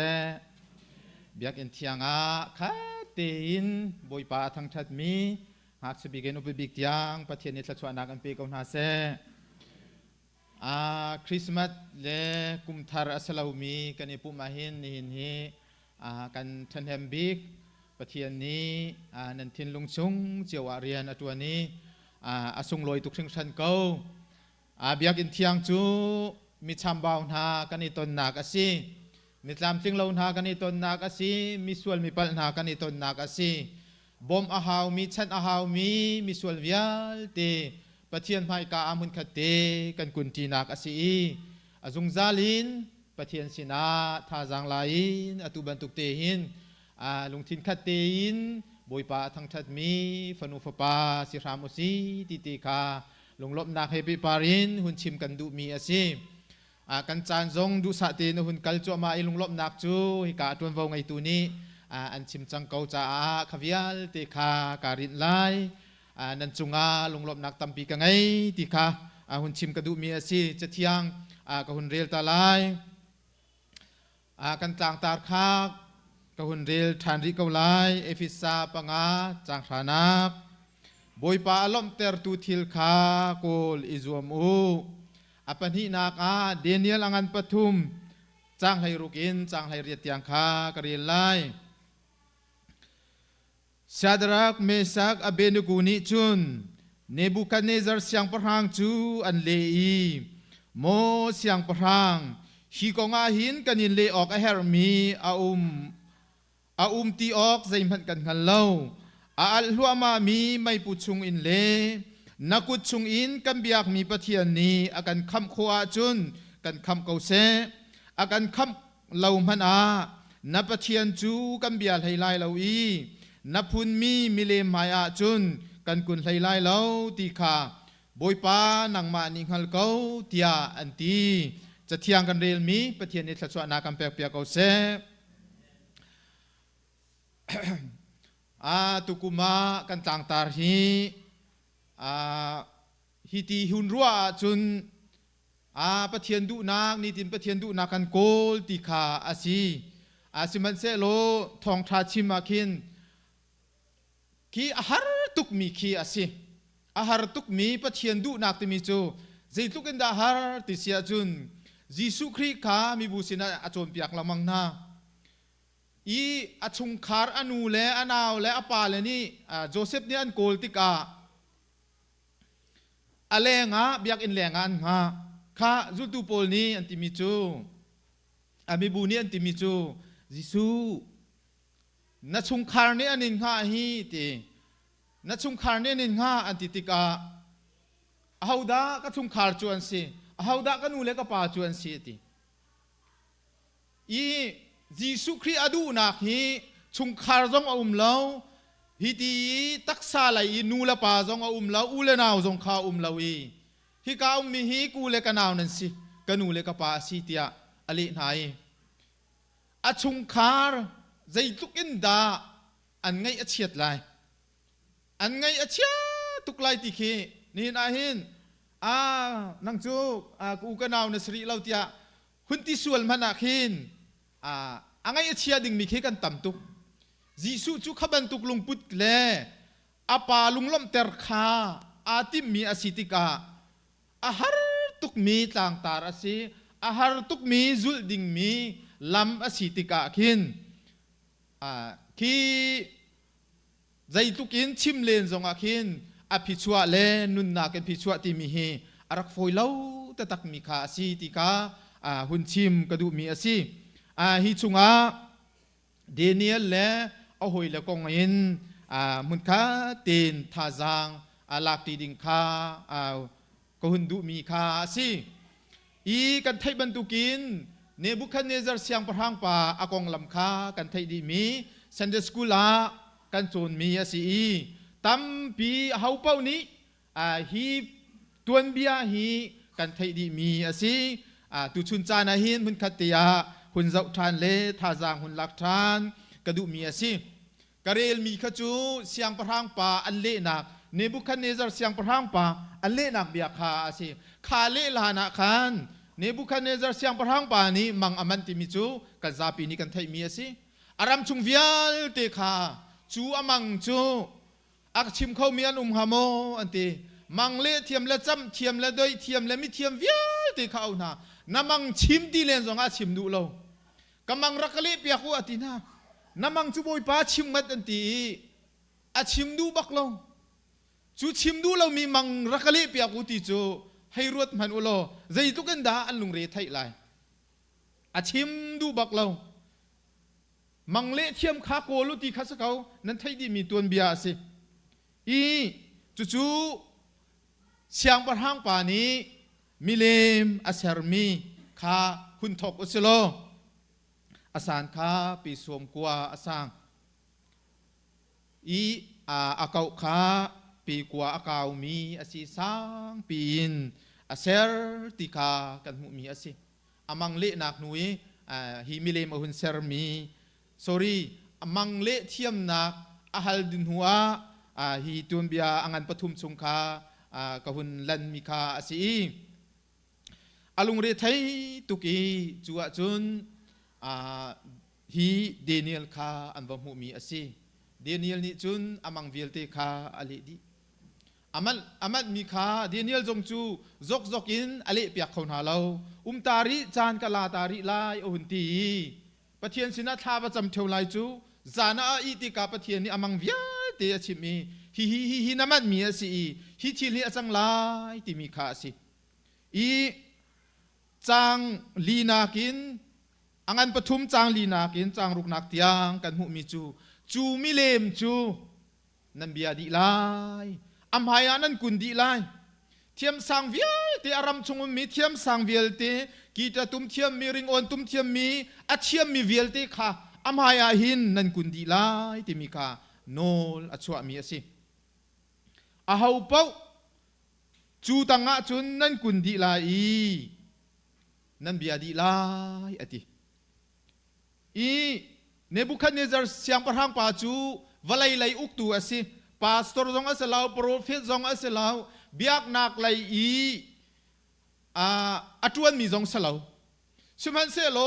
เบียกอินเทียงอาคาเตอินบอยปาทางทัดมีหากสบิเกนอุปบิกยังปะเทียนนิทรรศนากันปีกาวนาเซคริสต์มาสเลกุมทาร์อัสลามีกันอิปุมาหินนิหินฮีกันทันแฮมบิกปะเทียนนี้นันทินลุงซุงเจียวอาเรียนตัวนี้อาสุงลอยตุกชิงชันเก้าเบียกอินเทียงจูมีชามบาวนากันอิตนนักสิมีตามจิงเลวนากันอิตนนักสิมีส่วนมีปัญหากันอิตนนักสิบอมอาหาวมีชันอาหาวมีส่วนวิาลตีปะเทียนไพกาอามุนคเตกันกุนตีนักสิอาซุงซาลินปะเทียนสินาทาจังไลน์อตุบันตุกเตหินลุงทินคเตหินบอยปาทางทัดมีฟนุฟปาสิรามุสีติติคาลงลบนักเฮปิปารินหุ่นชิมกันดูมีอาศิกันจานจงดูสะเตนหุ่นกัลจัวมาลงลบนักจูฮิกาตวนวงไอตูนี้อันชิมจังเกาจ้าขวิลติคาการินไลนันจุงาลงลบนักตัมปีกังไอติคาหุ่นชิมกันดูมีอาศิจะเทียงกับหุ่นเรียลตาไลกันจางตาคากกหุ่นเรียลทานริกาวไลเอฟิซาปังอาจางฐานักบอยปาลมเตอร์ตูทิลคาโกลอิจวมอูอปันหินักเดนิเอลอังันปทุมจางให้รุกินจางให้เรียตยังคากรีไลชาดรักเมซักอเบนุกูนิจุนเนบูคัดเนซาร์เสียงพรางจูอันเลอีโมเสียงพรางฮิกงอาหินกันยินเลออกเฮรมีอาตีออกใจมันกันกันเล่าอัลหัวมามีไม่ปุชุงอินเลนักุชุงอินกันเบียกมีปะเทียนนี้อากันคำขวาจุนกันคำเกาเซอากันคำเล่ามันนับปะเทียนจูกันเบียกให้ไล่เล่าอีนับพุนมีเลมายาจุนกันกุนให้ไล่เล่าตีขาบอยปานังมานิงฮัลเกาเตียอันตีจะเทียงกันเรียลมีปะเทียนในสัตว์นากันเปียกเปียกเกาเซตุกุมากันจางตาฮีฮิตีหุนรัวจุนปะเทียนดูนักนิตินปะเทียนดูนักกันโกลติขาอาซีมันเซโลทองทาชิมาคินคีอาหารตุกมีคีอาซีอาหารตุกมีปะเทียนดูนักติมิโจใจตุกันดาหารติเสียจุนยิสุครีขามีบุษณะอาจนเปียกละมังนาอีอชุงคาร์อนูเลอนาวเลอปาเลนี่โจเซฟนี่อันโกลติกาอเลงะเบียกอินเลงอันฮะข้าจุดตูโพลนี่อันติมิจูมีบูนี่อันติมิจูยิสุนัชุงคาร์นี่อันนินฮะฮีตีนัชุงคาร์นี่อันนินฮะอันติติกาฮาวดาก็ชุงคาร์จวนซีฮาวดาก็นูเลก็ปาจวนซีตีอียิสุครีอดูนักฮีชุงคาร์จงอุ้มเล่าฮิตีตักซาไลนูละปาจงอุ้มเล่าอุเลนาวจงข้าอุ้มเล่าอีฮิกาอุ้มมีฮีกูเลกันาวนั่นสิกันนูเลกปาสิเตียอลินายอชุงคาร์ใจตุกินดาอันไงอเชียดไลอันไงอเชียตุกไลติคี นี่นาหินนังจูกูกันเอาในสรีเราเตียหุ่นที่ส่วนมันนักหินอังไงเชียดึงมีเคกันต่ำตุกจีสุจูขบันตุกลุงพุทธเล่อาปาลุงล้มเตอร์คาอาติมีอาสิติกาอาหารตุกมีต่างตาราศีอาหารตุกมีจุลดิ่งมีลำอาสิติกาขินคีใจตุกินชิมเลนจงอาขินอภิชวะเลนุนนาเกภิชวะติมีเฮอารักฟอยเล่าตะตักมีขาอาสิติกาหุ่นชิมกระดูมีอาศิฮิจุงาเดนิเอลเลเอาหอยเลกงอินมุนคาตีนทาจังลากตีดิงคาก็หุ่นดูมีขาอาศิอีกันไทยบรรทุกินเนบุคันเนซาร์เสียงประหังป่าอากงลำคากันไทยดีมีซันเดสกุลากันโจนมีอาศิตั้มปีเฮาเป้านี้ฮีตวนเบียฮีกันไทยดีมีอาศิตุชุนจานาหินมุนคัตติยาหุ่นเจ้าทานเลทาจางหุ่นลักทานกระดูมีอาศิกระเรลมีขจูเสียงประหังป่าอันเละนักเนบุคันเนซาร์เสียงประหังป่าอันเละนักเบียคาอาศิขาเละลานาคันเนบุคันเนซาร์เสียงประหังป่านี้มังอามันติมิจูกันซาปีนี้กันไทยมีอาศิอารามชุงเวียลเตคาจูอามังจูอักชิมเขาเมียนฮามโมอันตีมังเละเทียมละจำเทียมละดอยเทียมละมิเทียมเวียลเตคาเอานาน้ำมังชิมตีเลนสองอาชิมดูเรากำมังรักเละเปียกอตินาน้ำมังจูบอยป้าชิมมัดอันตีอาชิมดูบักเราจูชิมดูเรามีมังรักเละเปียกติจูให้รวดมันอุโลใจตุกันดาอันลุงเรไทยไลอาชิมดูบักเรามังเละเทียมขาโกลุตีข้าสเขานั้นไทยดีมีตัวเบียสิจู่เสียงประหังป่านี้มิเลมอาเซอร์มีขาหุ่นทกอุสโลอาสานขาปีสวมกัวอาสังอาเกาขาปีกัวอาเกามีอาศิสังปีนอาเซอร์ติกากันมุมีอาศิอามังเละนักนุยฮิมิเลมอาหุ่นเซอร์มีsorry amang le thiam nak ahal din huwa hi tumbia angan pathum chungkha kahun lan mikha asi alung re thai tuki chuwa chun hi Daniel kha anwa mu mi asi Daniel ni chun amang velte kha ali di amal mikha Daniel jong chu zok in ale piak khon ha lo tari chan kala tari lai ohun tiปะเทียนสินะท่าประจำเทวไลจูจานาอิติกาปะเทียนนี่อมังเวียเตยชิมีฮินามันมีสิฮิทิลีอจังไลติมีขาสิอีจังลีนากินอังันปทุมจังลีนากินจังรุกนักเตียงกันหุมีจูมิเลมจูนันเบียดีไลอัมหายานันกุนดีไลเทียมสังเวียเตอารามชงมีเทียมสังเวียเตกีตาตุมเทียมมีริงออนตุมเทียมมีอาเทียมมีเวียลเตค่ะอัมหายาหินนันกุนดีไลติมีค่ะโนลอัชวะมีสิอาหาเป้าจูตังอาจุนนันกุนดีไลนันเบียดีไลอติเนบุคัดเนซาร์เสียงประหังปาจูวลัยไลอุกตูอสิพาสตอร์จงอาเซลาวโปรเฟตจงอาเซลาวเบียกนักไลอัตวันมีจงสลาวสมันเซโล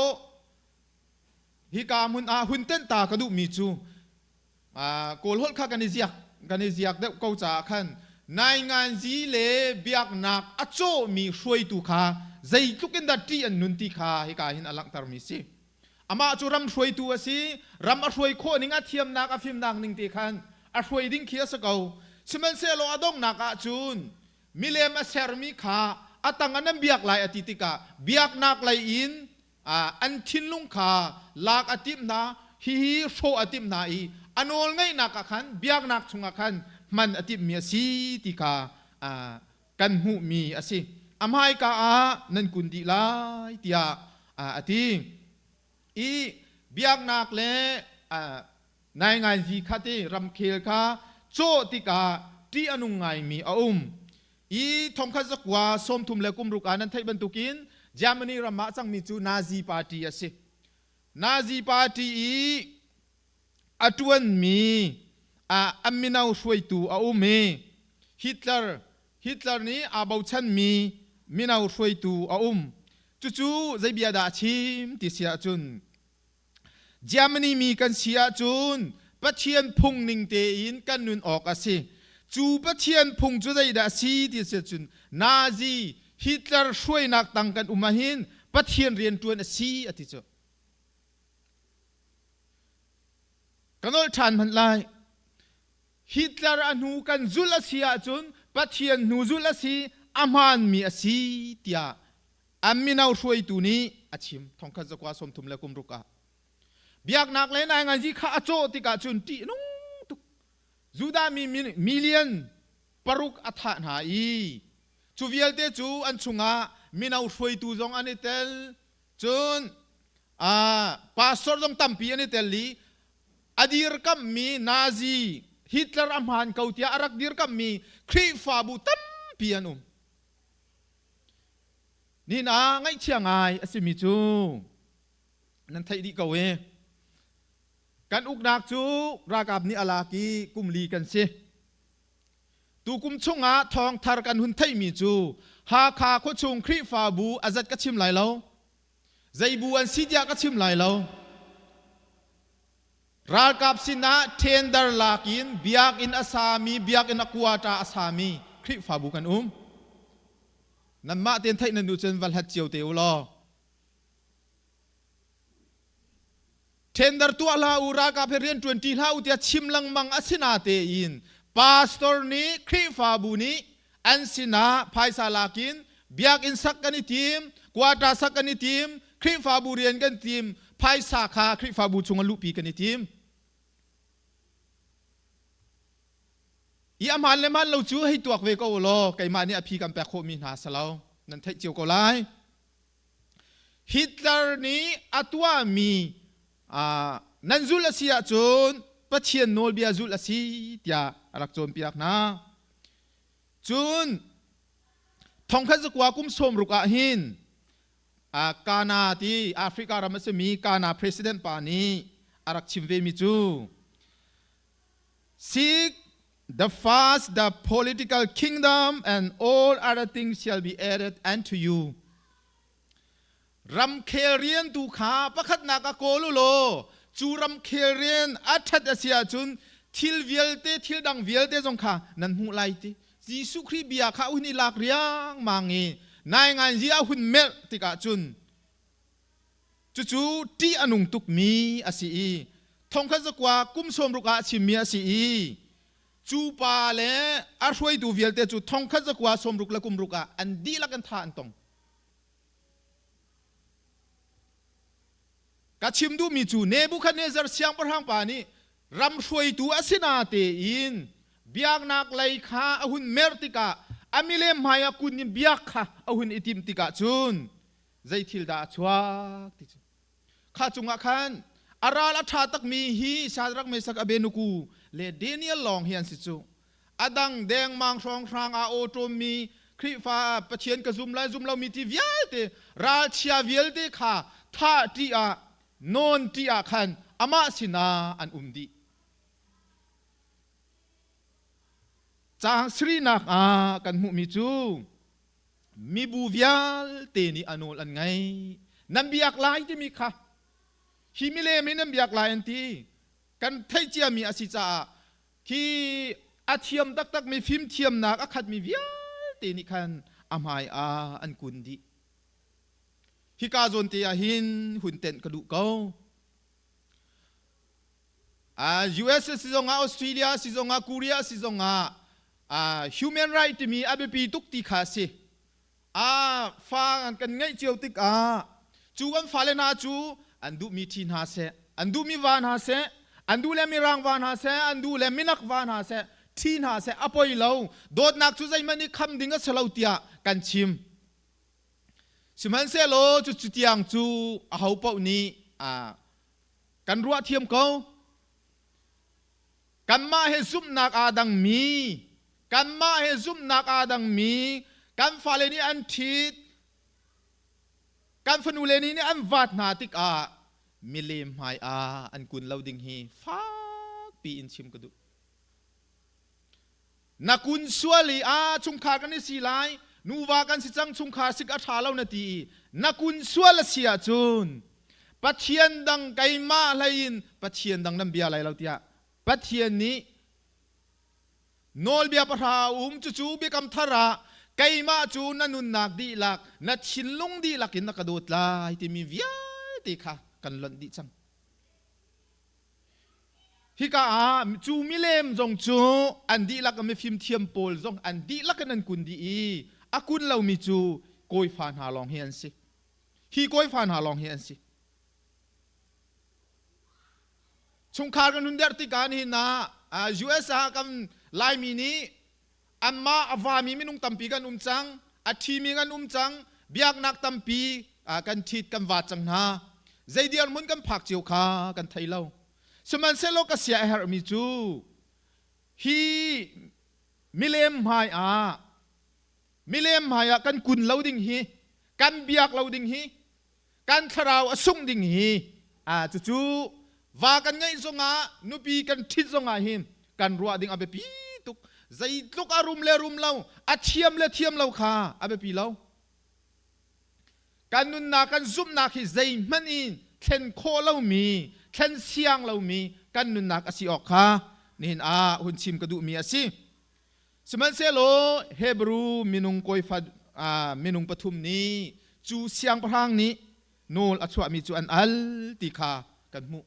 ฮิกามุนหุ่นเต้นตากระดูมีจูโกลฮดข้ากันเจียกเด็กเกาจ่าขันนายงานจีเลเบียกนักอัจโจมีช่วยตุขาใจทุกินดัตตีอันนุนติขาฮิกาหินอลังตารมิสิอามาจูรำช่วยตัวสิรำช่วยโคนิงอาเทียมนักอาฟิมนักนิงติขันอาช่วยดิ้งเขียสเกาสมันเซโลอดงนักอาจูนมิเลมอาเซอร์มีขาอัตังอันนั้นเบียกลายอติติกาเบียกนักลายอินอันทินลุงขาลากอติมนาฮิโชอติมนาอีอันโอลไงนักขันเบียกนักชงขันมันอติมมีสีติกากันหูมีอสิอามายกานันกุนดีลายเตียอติเบียกนักเลนายงานจีคัติรำเคลคาโจติกาที่อนุงไงมีทอมข้าศึกว่าสมทุมเลกุมรุกานันไทยบรรทุกินเยอรมนีรามาจังมีจูนาซีปาร์ตี้สินาซีปาร์ตี้อัตวันมีอามินาวช่วยตูเมฮิตเลอร์ ฮิตเลอร์นี้อาบาวชันมีมินาวช่วยตูอาจู่ใจเบียดาชิมติเสียจุนเยอรมนีมีกันเสียจุนปัจเจียนพุงนิงเตอินกันนุนออกอาศัยจูปัจเจียนพุงจู่ใจดาสีติเสียจุนนาซีฮิตเลอร์ช่วยนักตังกันมาหินปัจเจียนเรียนตัวนัสีอติจกันอลชันมันไลฮิตเลอร์อนุกันจุลเสียจุนปัจเจียนนูจุลสีอามันมีอาศัยเตียอามินาวช่วยตูนี้อาชิมทองคันจะกว่าสมทุมเลกุมรุกะเบียกนักเลยนายงานจีข้าโจติกาจุนตีนุ่งตุกจูดามีมิลเลียนปรุกอัฐานหายจูเวียลเตจูอันชุงะมินาวช่วยตูจงอันนี้เตลจุนปาสอร์จงตั้มปีอันนี้เตลลีอดีรกัมมีนาซีฮิตเลอร์อัมฮันเกาเตียอารักดีรกัมมีครีฟาบูตั้มปีอันุมนี่นะไงเชียงไงอสิมิจูนั่นไทยดีกว่าเวกันอุกนักจูรากาบนี่อาลากีกุมลีกันสิตูกุมชงอาทองทารกันหุนไทยมีจูหาคาโคชงครีฟาบูอาจัดกัชิมไหลเราใจบูอันซิดยากัชิมไหลเรารากาบสินะเทนดาร์ลากินเบียกอินอาสามีเบียกอินอควาตาอาสามีครีฟาบูกันนั่นมาเตียนไทยนั่นดูจนวัลฮัดเจียวเตียวล้อเทนดาร์ตัวลาอูรากาเพเรียน20 ลาอุตยาชิมลังมังอสินาเตอินพาสตอร์นี้ครีฟาบูนี้อันสินาภายสาลากินเบียกอินสักกันนิทีมกวาตาสักกันนิทีมครีฟาบูเรียนกันทีมภายสาขาครีฟาบูชงลุปีกันนิทีมอีอามันเลมันเราจูให้ตัวเวก็วอไก่มาเนี่ยพี่กันแปะโคมีนาสลาวนั่นเทเจียวก็ไลฮิตเลอร์นี้อัตวามีนันจุลเสียจนปัจเจียนโนลเบียจุลเสียรักจนปีรักนาจนทองคันสกวากุมสมรุกอาหินกานาที่แอฟริการามัสมีกานาประธานปานีรักชิมเวมิจูSeek the first the political kingdom and all other things shall be added unto you รำเคเรียนตูขาประคัดนากะโกลุโลจูรำเคเรียนอัฐัตเสียจุนทิลเวียลเตทิลดังเวียลเตจงขานันหูไลติจีสุครีเบียข้าอุนิลากเรียงมังเงนายงานจีอาหุนเมลติกาจุนจู่ที่อนุงตุกมีอาศีทองคันสกวากุมสมรุกอาชิมีอาศีจูปาเลอาช่วยดูเวียลเตจูทองคันสกวาสมรุกละกุมรุกอาอันดีละกันทานตองกชิมดูมีจูเนบุคันเนซาร์เสียงประหังปานีรำช่วยตัวอสินาเตอินเบียกนักไลข้าอาหุนเมรติกาอามิเลมหายากุนเบียกข้าอาหุนอิติมติกาจุนใจทิลดาชวากติจุข้าจุงอาคันอาราลชาตักมีฮีชาดักเมสักอเบนุกูเลเดเนียลลองเฮียนสิจูอดังแดงมังชองชางอาโอโตมีคริฟ้าปะเชียนกระซุมไลซุมเรามีที่เวียลเตราชาเวียลเตข้าท่าที่อาโนนที่อาคันอามาสินาอันดีจางสรีนักกันมุมิจูมีบูเวียลเตนีอนุลันไงนันเบียกลายที่มีค่ะฮิมิเลมินันเบียกลายอันที่กันไทยเจียมีอาศิจาที่อาเทียมตักมีฟิล์มเทียมนักอาคัดมีเวียลเตนีคันอามายอันกุนดีฮิกาโซนเตียหินหุ่นเต็นกระดูกเกาUS สิจงอาออสเตรเลียสิจงอาเกาหลีสิจงอาhuman right ที่มีอาเบปีตุกติขาสิฟังกันง่ายเจียวติกจูกันฟาเลนาจูอันดูมีทีนหาเสอันดูมีวานหาเสอันดูเลมีรังวานหาเสอันดูเลมีนักวานหาเสทีนหาเสอปอยเลาโดดนักจูใจมันนี่คำดิ่งก็สลาวเตียกันชิมสิมันเสโลจุดเตียงจูเอาเป่านี้กันรัวเทียมเขากันมาเฮซุมนักอาดังมีกันมาเฮซุมนักอาดังมีกันฟาเลนี่อันทิดกันฟนูเลนี่นี่อันวัดนาติกมิเลมหายอันกุนเราดิ่งฮีฟ้าปีอินชิมกระดู นักกุนสวลีชุงขากันนี่สีไลนูวากันสิจังชุงขาสิกอัฐาเล่านาทีนักกุนสวลเสียจุนปัจเจียนดังไกมาไหลยินปัจเจียนดังน้ำเบียไหลเราเตียปัจเจียนนี้โนลเบียปะราจูเบียกำทาระไกมาจูนันุนนักดีหลักนัดชินลุงดีหลักอินนักกระโดดลายที่มีวิญติค่ะกันหล่นดิจังฮิกาจูมิเลมจงจูอันดีหลักก็ไม่ฟิมเทียมโพลจงอันดีหลักกันนั้นกุนดีอากุนเรามีจูโกยฟานหาลองเฮียนสิฮีโกยฟานหาลองเฮียนสิชงคากันหุนเดอร์ติการหินะUS กันลายมินีอันมาอวามีมินุงตัมปีกันจังอาทีมีกันจังเบียกนักตัมปีกันทิดกันวาดจังนาใจเดียร์มุนกันผักเจียวขากันไทยเล่าสมันเซโลกเสียเฮรมิจูฮีมิเลมหายมิเลมหายกันกุนเล่าดิ่งฮีกันเบียกเล่าดิ่งฮีกันทราวอสุงดิ่งฮีจู่ว่ากันไงสงานุปีกันทิดสงาหิมกันรัวดิ่งอาเบปีตุกใจตุกอารุมเลรุมเล่าอาเทียมเลเทียมเล่าขาอาเบปีเล่ากันนุนนากันซุ่มนาคิใจมันอินเช่นโคเล่ามีเช่นเสียงเล่ามีกันนุนนักอสิออกขานี่เห็นหุ่นชิมกระดูมีอสิสมันเซโลเฮบรูมินุงโกยฟัดมินุงปฐุมนี้จูเสียงพรางนี้โนลอชวมีจูอันอัลติขากันมุ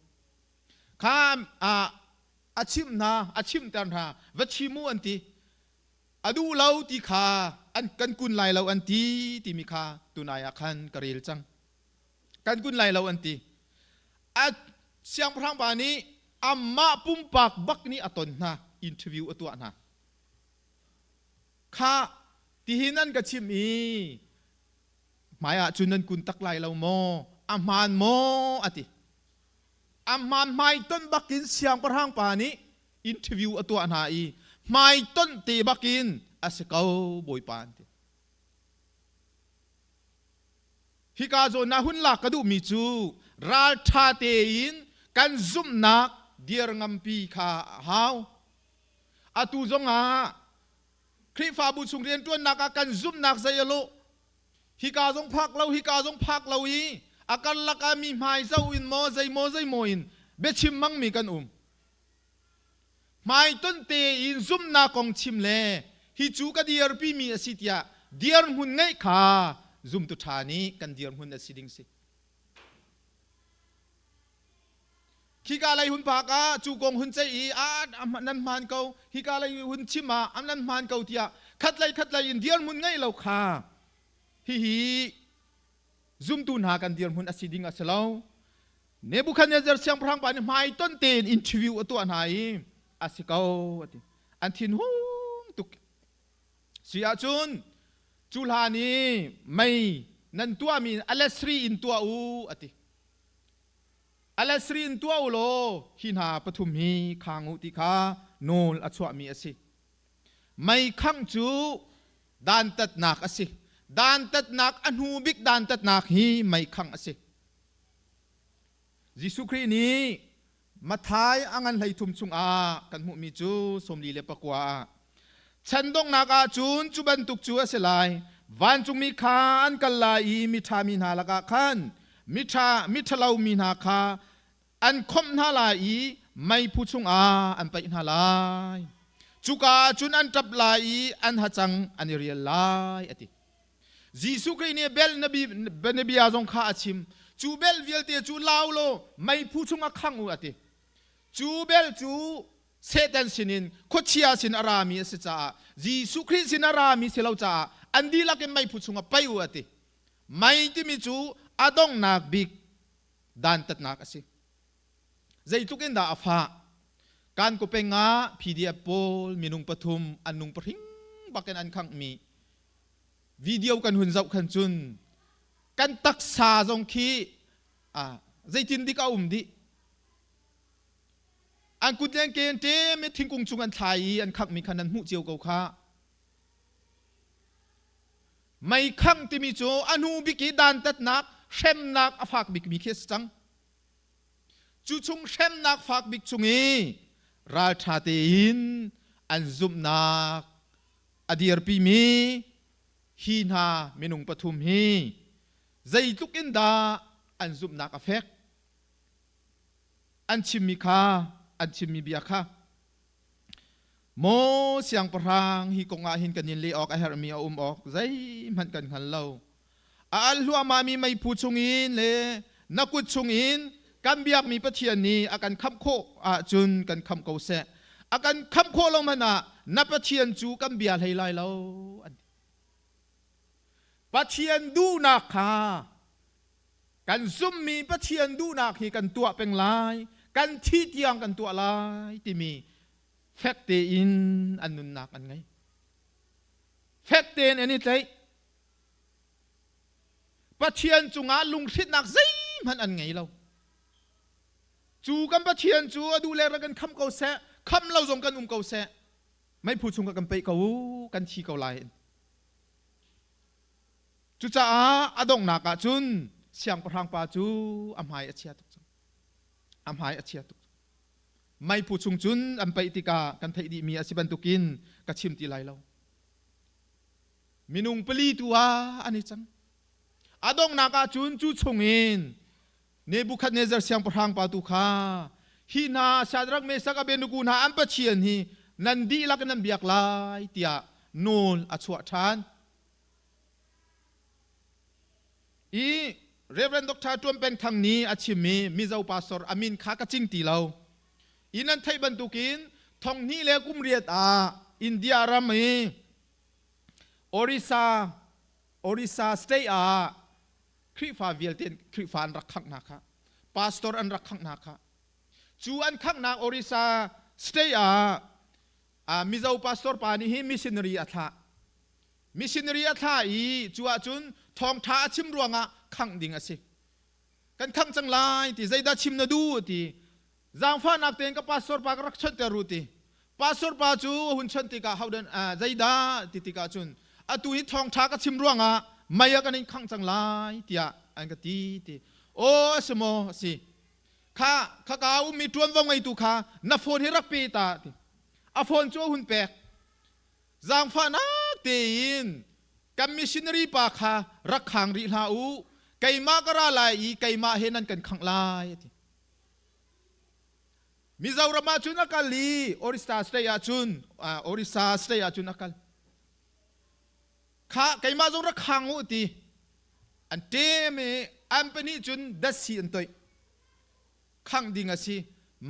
ข้ามอาชิมนาอาชิมตันราวัชิมูอันตีอดูเล่าติขาอันกันกุนไลเล่าอันตีติมีขาตุนายคันกระเริลจังกันกุนไลเล่าอันตีเสียงพรางปานี้อัมมาปุ่มปากบักนี้อตนนะอินเทอร์วิวตัวนะข้าที่นั่นก็ชิมีหมายจุนนันกุนตักไลเราโมอัมมานโมอติอัมมานไม่ต้นบักกินเสียงพรางปานี้อินเทอร์วิวตัวนะไม่ต้นตีบักกินอาศัยเขาบอยปานฮิกาโจนาหุนลักกระดูมีจูรัลชาเตอินกันซุ่มนักเดียร์งัมปีขาหาวอาตูจงคริฟาบุสุงเรียนตัวนักกันซุ่มนักใจโลฮิกาจงพักเราฮิกาจงพักเราอาการลักมีหมายเจ้าอินโมใจโมอินเบชิมมังมีกันหมายต้นเตอินซุ่มนักของชิมเลฮิจูกเดียร์ปีมีอสิทยาเดียร์หุ่นไงขาซุ่มตุฐานีกันเดียร์หุ่นอสิดิงสิฮิกาไลหุ่นปากจูกงหุ่นใจนั่นมันเกาฮิกาไลหุ่นชิมานั่นมันเกาเทียขัดไลอินเดียร์หุ่นไงเราขาฮิซุ่มตุนหากันเดียร์หุ่นอสิดิงอสลาวเนบุคันเนเซอร์เสียงพรังปานไม่ต้นเตนอินทิวิวตัวไหนอสิเกาอันทินหูตุกเสียจุนจุลานีไม่นั่นตัวมีอเลสรีอินตัวอติอเลสรีอินตัวโลหินาปฐุมฮีคางอุติคาโนลอชวมีอสิไม่ขังจูดานตัดนักอสิดานตัดนักอันหูบิกดานตัดนักฮีไม่ขังอสิยิสุครีนี้มาท้ายอังันไหทุมชุงกันมุมีจูสมลีเลปกว่าฉันต้องนักจูนจุบันตุกจูเสลายวันจุงมีคานกันลายมิทามินาลกะขันมิทาลาวมินาคาอันคมนาลายไม่พูดชุงอันไปนาลายจุกาจุนอันจับลายอันหัจังอันเรียลลายอติยิสุครีนี้เบลนบีอาจงข้าชิมจูเบลเวลเตจูลาวโลไม่พูดชุงขังอุอติจูเบลจูเซตันสินินโคชียสินอารามีสิจ้ายิสุคริสินอารามีเสลาจ้าอันดีลักไม่พูดชุงไปอุอติไม่ที่มีจูอดงนักบิกดานตัดนักสิใจทุกินดาฟ้าการกูเป็นงาพีดีเอฟโพลมีนุงปฐุมอันนุงปริงบักกันอันขังมีวิดีโอกันหุ่นเจ้าขันจุนกันตักษาจงคีใจจินดิกาดิอันกุดยังเกณฑ์เจไม่ทิ้งกงจุงอันไทยอันขังมีขนาดหูเจียวเกาข้าไม่ขังที่มีโจอันหูบิกิดานตัดนักเช่มนักอฟากบิกมีเคสจังจูชุงเช่มนักฟากบิกจุงราชาเตอิน อันซุมนักอดีรปีมีฮีนาเมนุงปฐุมฮีใจทุกอินดาอันซุมนักอเฟกอันชิมิคาอันชิมิเบียคาโมเสียงพรางฮีกงอาหินกันยินลีออกอาเฮรมีอาออกใจมันกันขันเล่าอัลลัวมามีไม่พูดชงอินเลนักกุดชงอินกันเบียกมีปะเทียนนี้อาการคำโคอาจุนกันคำเกาเสอาการคำโคลงมานะนับปะเทียนจูกันเบียให้ไล่เราปะเทียนดูนักขากันซุ่มมีปะเทียนดูนักฮีกันตัวเป็นลายกันที่เตียงกันตัวลายที่มีแฟกเตอินอันนุนนักอันไงแฟกเตนอันนี้ใจปะเทียนจุงอาลุงชิดนักซิมันอันไงเราจูกันปะเทียนจูดูแลรักันคำเกาแสคำเราส่งกันเกาแสไม่พูดชงกันไปเกากันชีเกาลายจูจ้าอดงนักจุนเสียงประทางปาจูอัมหายอาเชียตุกอัมหายอาเชียตุกไม่พูดชงจุนอัมไปติกากันไทยดีมีอาศิบันตุกินกัชิมตีไลเรามินุงปลีตัวอันนี้จังอดงนักจุนจูชงอินเนบุคัดเนซาร์เสียงประทางปาตุขาฮีนาชาดรักเมสักเบนุกูนาอัมปะเชียนฮีนันดีลักนันเบียกลายเตียโนลอชวชานอีเรเวนด็อกเตอร์จวนเป็นทางนี้อาชิมีมิซาอุปาสอร์อามินขากระจิงตีเราอีนันไทยบรรทุกินทองนี้เลกุมเรียดอินเดียรามีโอริซาสเตย์คริฟาวิลเทนคริฟานรักขังนักพาสตอร์อันรักขังนักจูอันขังนักโอริซาสเตย์มิซาอุปาสตอร์ปานีฮิมิชชันนารีอัฐามิชชันนารีอัฐาอีจูอาจุนทองท้าชิมรวงขังดิ่งสิกันขังจังไลที่ใจดาชิมนาดูที่จางฟ้านักเตนกับพาสตอร์ปากรักชัดเตรูที่พาสตอร์ปาจูหุ่นชันติกาเขาเดินใจดาติกาจุนตุยทองท้ากับชิมรวงไม่อยากกันขังจังไลที่อันกตีที่โอ้สมอสิข้าก้าวมีทวนว่างไงตุข้านับฝนให้รักปีตาที่ฝนจูหุ่นแปกจางฟ้านักเตนกับมิชชันนารีปาคารักขังริลาอูไก่มากระไรไก่มาเห็นนั่นกันขังลายมิซาอุรามาจุนนักลีออริสตาสเตยาจุนออริซาสเตยาจุนนักลข้าไก่มาจงรักขังอูตีอันเตมอันเป็นจุนดัชซีอันตัวขังดิ่งสิ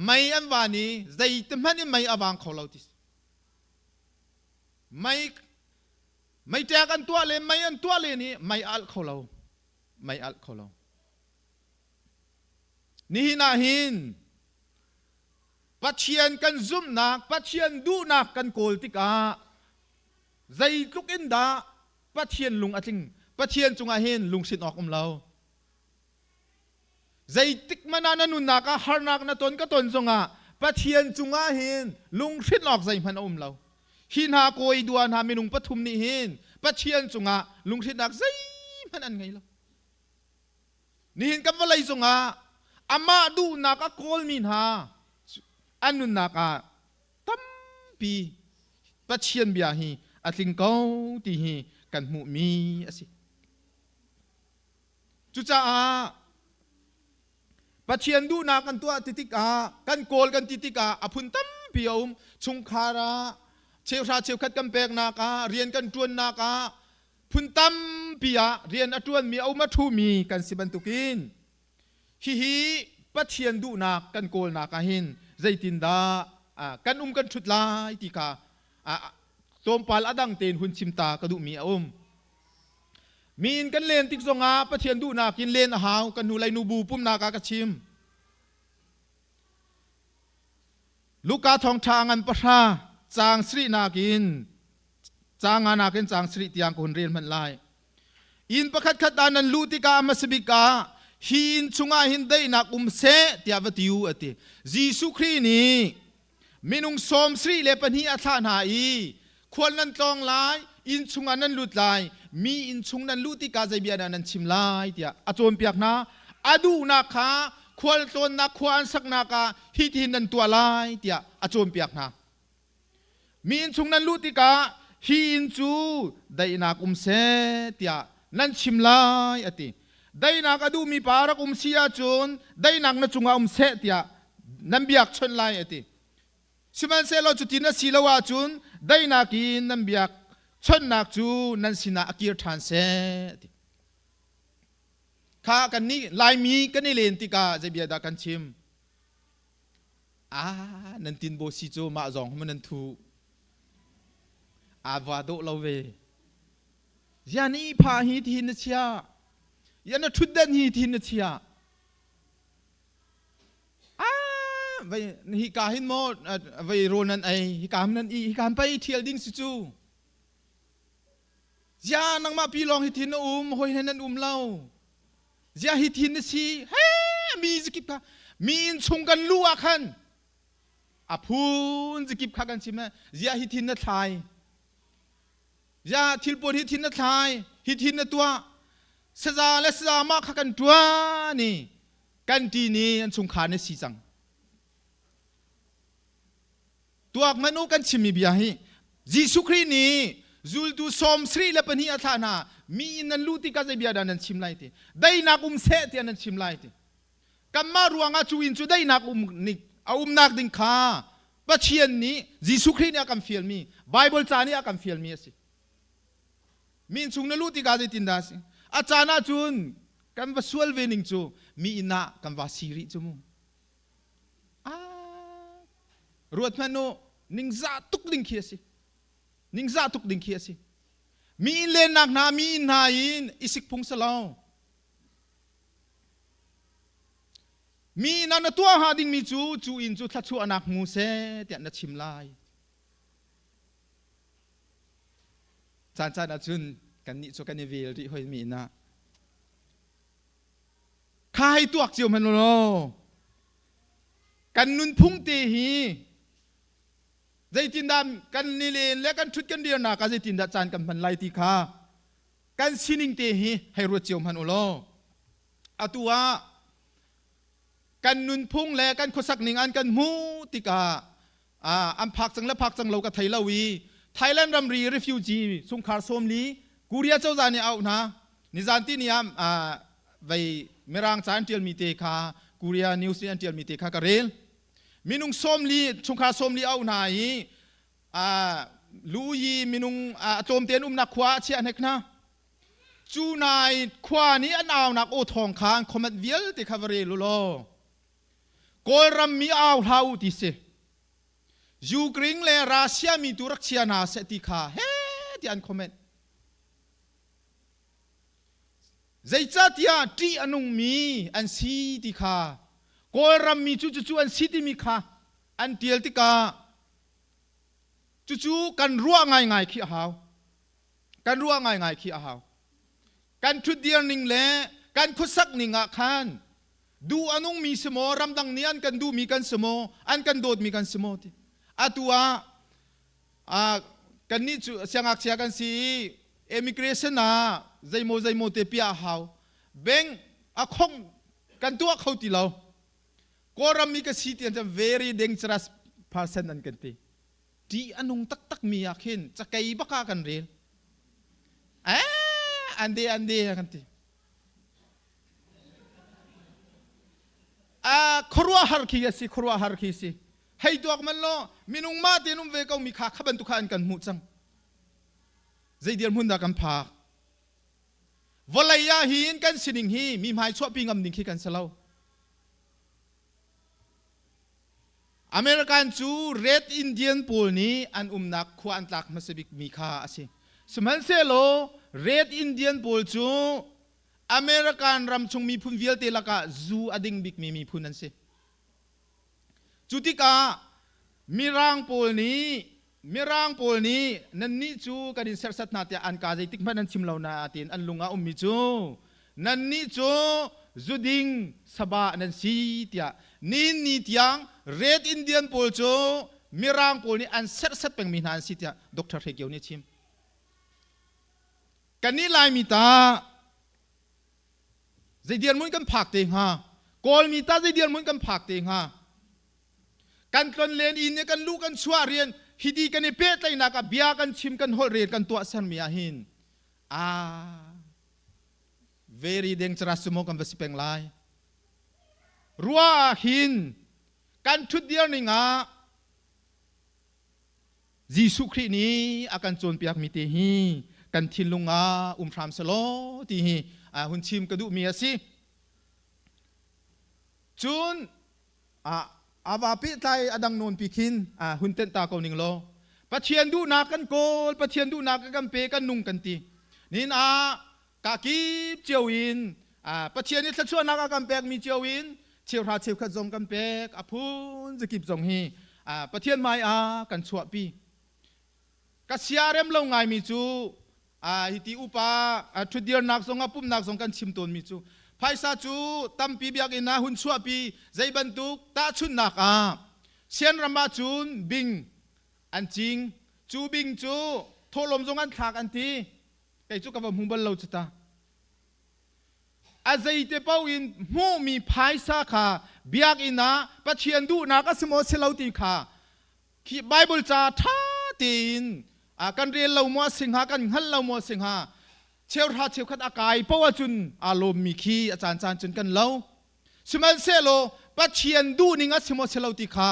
ไม่อันวานีใจเต็มมันไม่อวังเขาเราติไม่แจกันตัวเลยไม่อันตัวเลยนี่ไม่อัลเขาเราไม่อัลเขาเรานี่นาหินปัจเจียนกันซุ่มนักปัจเจียนดูนักกันโกลติกาใจทุกอินดาปัจเจียนลุงอาทิงปัจเจียนจุงอาหินลุงสินออกเราใจติกมานานุนนักฮาร์นักนาตนก็ตนจงปัจเจียนจุงอาหินลุงสินออกใจมันเราหินหาโกยดวนหาเมนุงปฐุมนี่หินปัจเจียนจุงลุงสินนักใจมันอันไงเรานี่หินกับอะไรจงอามาดูนักโกลมินหาอันนุนนักตั้มปีปัจเจียนเบียฮีอัดลิงเกาตีฮีกันมุมีสิจุจ้าปัจเจียนดูนักกันตัวติติกากันโกลกันติติกาอภุนตั้มปีอมชงคาราเชียวราเชียวขัดกันเปกนักเรียนกันจวนนักพุนตั้มปีเรียนอจวนมีเอามาทูมีกันสิบันตุกินฮิปัจเจียนดูนักกันโกลนักหินใจตินดากันกันชุดลายติกาโจมปาลอดังเตนหุ่นชิมตากระดูมีมีนกันเลนติกซงปัจเจียนดูนักกินเลนหาวกันหูไลนูบูปุ่มนากากระชิมลูกกาทองทางันปะชาจางสรีนากินจางานากินจางสรีติยังคนเรียนมันลายอินประคัดขัดานันลูติกามาสบิกาหินชุงาหินได้นักเสติยาวติวอติจีสุครีนี้มินุงสมสรีเลปนีอัฐานหายควรนั้นตองลายอินชุงานั้นลุดลายมีอินชุงนั้นลูติกาใจเบียนันชิมลายติยาอโจมเปียกนะอดูนักขาควรตนนักควรสักนักฮิตินันตัวลายติยาอโจมเปียกนะ มีนชุงนั้นลุติกาฮีนจูได้นักเสเตียนั้นชิมลายอติได้นักอดูมีปารักเสียจุนได้นักนัจุงอาเสเตียนั้นเบียกชนลายอติสิมันเซโลจุตินสีลาวาจุนได้นักกินนั้นเบียกชนนักจูนั้นสินาอกิรทานเสติข้ากันนี้ลายมีกันนี่เลนติกาจะเบียดากันชิมนันตินโบซิโจมาจองมันนันทูอาวาโดลาเวยานีพาฮีทินเชียยานะทุดเดนฮีทินเชียไปฮิกาหินโมไปโรนันไอฮิกามนันอีฮิกามไปเทียลดิ้งซิจูยานังมาปีลองฮิทินหอยนันเล่ายาฮิทินซีเฮ้มีสกิปค่ะมีนชงกันลัวขันพูนสกิปค่ะกันใช่ไหมยาฮิทินนัทไทยยาทิลปนฮิทินนัทไทยฮิทินนัตัวสซาและสซามาค่ะกันตัวนี่กันทีนี้อันชงขาในสีจังตัวมนุษย์กันชิมิบยาฮิจิสุครีนี้จูลตูสอมสรีและปนิยาธานามีนันลูติกาเซบียาดานันชิมไลติได้นักเสตียนันชิมไลติกัมมารัวงาจูอินจูได้นักนิกเอานักดิงคาปัจเจียนนี้จิสุครีนี้อากัมฟิลมีไบเบิลจานี้อากัมฟิลมีสิมีนชุงนันลูติกาเซตินดาสิอาจารย์จูนกันว่าสวลเวนิงจูมีอินากันว่าซีริจูมุรวดมันโนนิงซาตุกดิงเคียสินิงซาตุกดิงเคียสิมีเลนนักนามีนายอิสิกพุงสลาวมีนันตัวหาดิงมีจูอินจูทัดชูอนักมูเสเตียนนัดชิมลายจานนัดจุนกันนิจูกันนิเวลที่หอยมีนะข้าให้ตัวเจียวมันโลกันนุนพุ่งตีฮีใจตินดำกันนิเลนและกันชุดกันเดียวนากันใจตินดาจานกันพันไลติคากันสินิงเตหีให้รัวเจียวมันอุโลอตัวกันนุนพุ่งและกันขสักหนึ่งอันกันมูติกาอันพักจังและพักจังเรากับไทยลาวีไทยแลนด์รัมรีรีฟิวจีสงครามโซมลีกูเรียเจ้าจานี่เอานะนิจานที่นี่ไปเมรังจานเทียลมีเตคากูเรียนิวซีแลนด์เทียลมีเตคากระเรลมินุงสมลีชงคาสมลีเอาไหนลูยีมินุงโจมเตียนนักขวาเชียนเฮกนะจูนายขวานี้อันเอานักโอทองคางคอมเมดเวียลติคาเวเรลุโลโกลรัมมีเอาเท้าติเสยูกริงเลรัสเซียมีตุรักเชียนาเซติคาเฮที่อันคอมเมดใจจัดยาที่อนุมีอันซีติคาโกรัมมีจู่อันสิติมีค่ะอันเดียลติกาจู่กันรัวง่ายขี้หาวกันรัวง่ายขี้หาวกันทุดเดียนิงเล่กันคุสักนิงอาคานดูอนุมีสมอรำดังนี้อันกันดูมีกันสมออันกันโดดมีกันสมอที่อาตัวกันนี่จู่เสียงอักเสียกันสิเอมิเกรชันใจโมเตปีอาหาวเบงอาคงกันตัวเขาตีเราโกรามีก็สิที่จะ very dangerous person นั่นกันทีที่อันนุ่งตักมีอาขินจะไกลบักกันเรียนอันเดีกันทีครัวฮาร์คีสิให้ตัวมันโลมินุงมาเตนุมเวกเอามีขาขบันตุขานกันมุจังใจเดียนหุ่นดากันพากวลัยยาหินกันสินิงฮีมีหมายชั่วปีงำดิ่งขี้กันสลาวอเมริกันจูเรดอินเดียนปูนี้อันนักขวานตักมาสบิกมีค่าสิสมัยเซโลเรดอินเดียนปูจูอเมริกันรำชงมีพุนวิลเตลกะจูอดิงบิกมีพุนนั่นสิจุติกามีร่างปูนี้นั่นนี่จูกันดินเสร์สัตนาเตียอันกาใจติกมันนั่นชิมเหล่านาตีนอันลุงอามีจูนั่นนี่จูจูดิงสบานั่นสีเตียนี่เตียงเรดอินเดียนปูจูมีร่างปูนี้อันเสร์สัตเป็นมีนานสีเตียด็อกเตอร์เฮเกียวนี่ชิมกันนี่ลายมีตาใจเดียนมุนกันผักเตงฮะกอลมีตาใจเดียนมุนกันผักเตงฮะกันเลนอินเนี่ยกันลูกกันชัวเรียน ฮิดีกันเป็ดเลยนักเบียกันชิมกันหดเรียนกันตัวสันมีอาหินvery dangerous สมองกันไปสิเป็นไรรัวหินกันชุดเดียวนี่งะยิสุครินี้อาการโจรเปียกมีตีฮีกันทินลุงพรามสโลตีฮีหุ่นชิมกระดูเมียสิจุนอาวาปิไตอดังนนปีคินหุ่นเต้นตาเกาหนิงโลปะเทียนดูนักกันโกลปะเทียนดูนักกันเปกันนุ่งกันตีนี่กากีเจียวอินปะเทียนนี่ถ้าช่วยนักกันเปกมีเจียวอินเชียวราเชียวขจงกันเปกพูนจะกิบจงฮีปะเทียนไม่กันชัวปีกัสยาเรมลงไงมีจูฮิติอุปาชุดเดียนักสงปุ่มนักสงกันชิมตนมีจูไพศาจูตั้มปีเบียกินหุ่นชัวปีใจบรรทุกตาชุนนักเชียนรำมาจูนบิงอันจริงจูบิงจูโทลมจงกันขากอันทีไก่จูกับหุ่นบอลเราจุตาอาใจเตปาวินมูมีไพศาขาเบียกินปะเชียนดูนักสมอเชลาตีขาขีไบเบิลจ่าท่าตีนกันเรียนเรามัวสิงหากันหันเรามัวสิงหาเชี่ยวราเชี่ยวขัดอากายเพราะว่าจุนอารมณ์มีขี้อาจารย์จุนกันเล่าสมัยเซโลปัจเจียนดูนิงัสมอเชลาติขา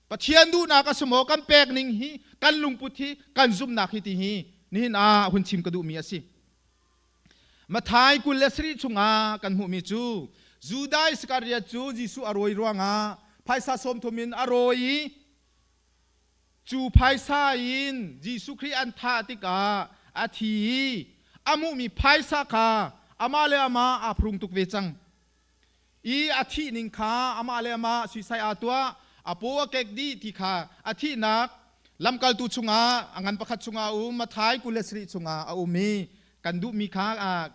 ปัจเจียนดูนักสมอกันแปกนิงฮีกันลุงพุทธิกันซุ่มนักฮิติฮีนี่หุ่นชิมกระดูมีสิมาทายกุลเลสรีชุงกันหูมีจูได้สกัดยาจูจิสุอร่อยรัวไพศาสมทมินอร่อยจูไพศาอินจิสุคริอันทาติกาอาทีอามุมีไพศาคาอามาเลอามาอาพรุงตุกเวจังอาทินิงคาอามาเลอามาสุยไซอาตัวอาปัวเกกดีที่คาอาทินักลำกัลตุชุงงันประคัดชุงมาท้ายกุลสริชุงมีกันดูมีคา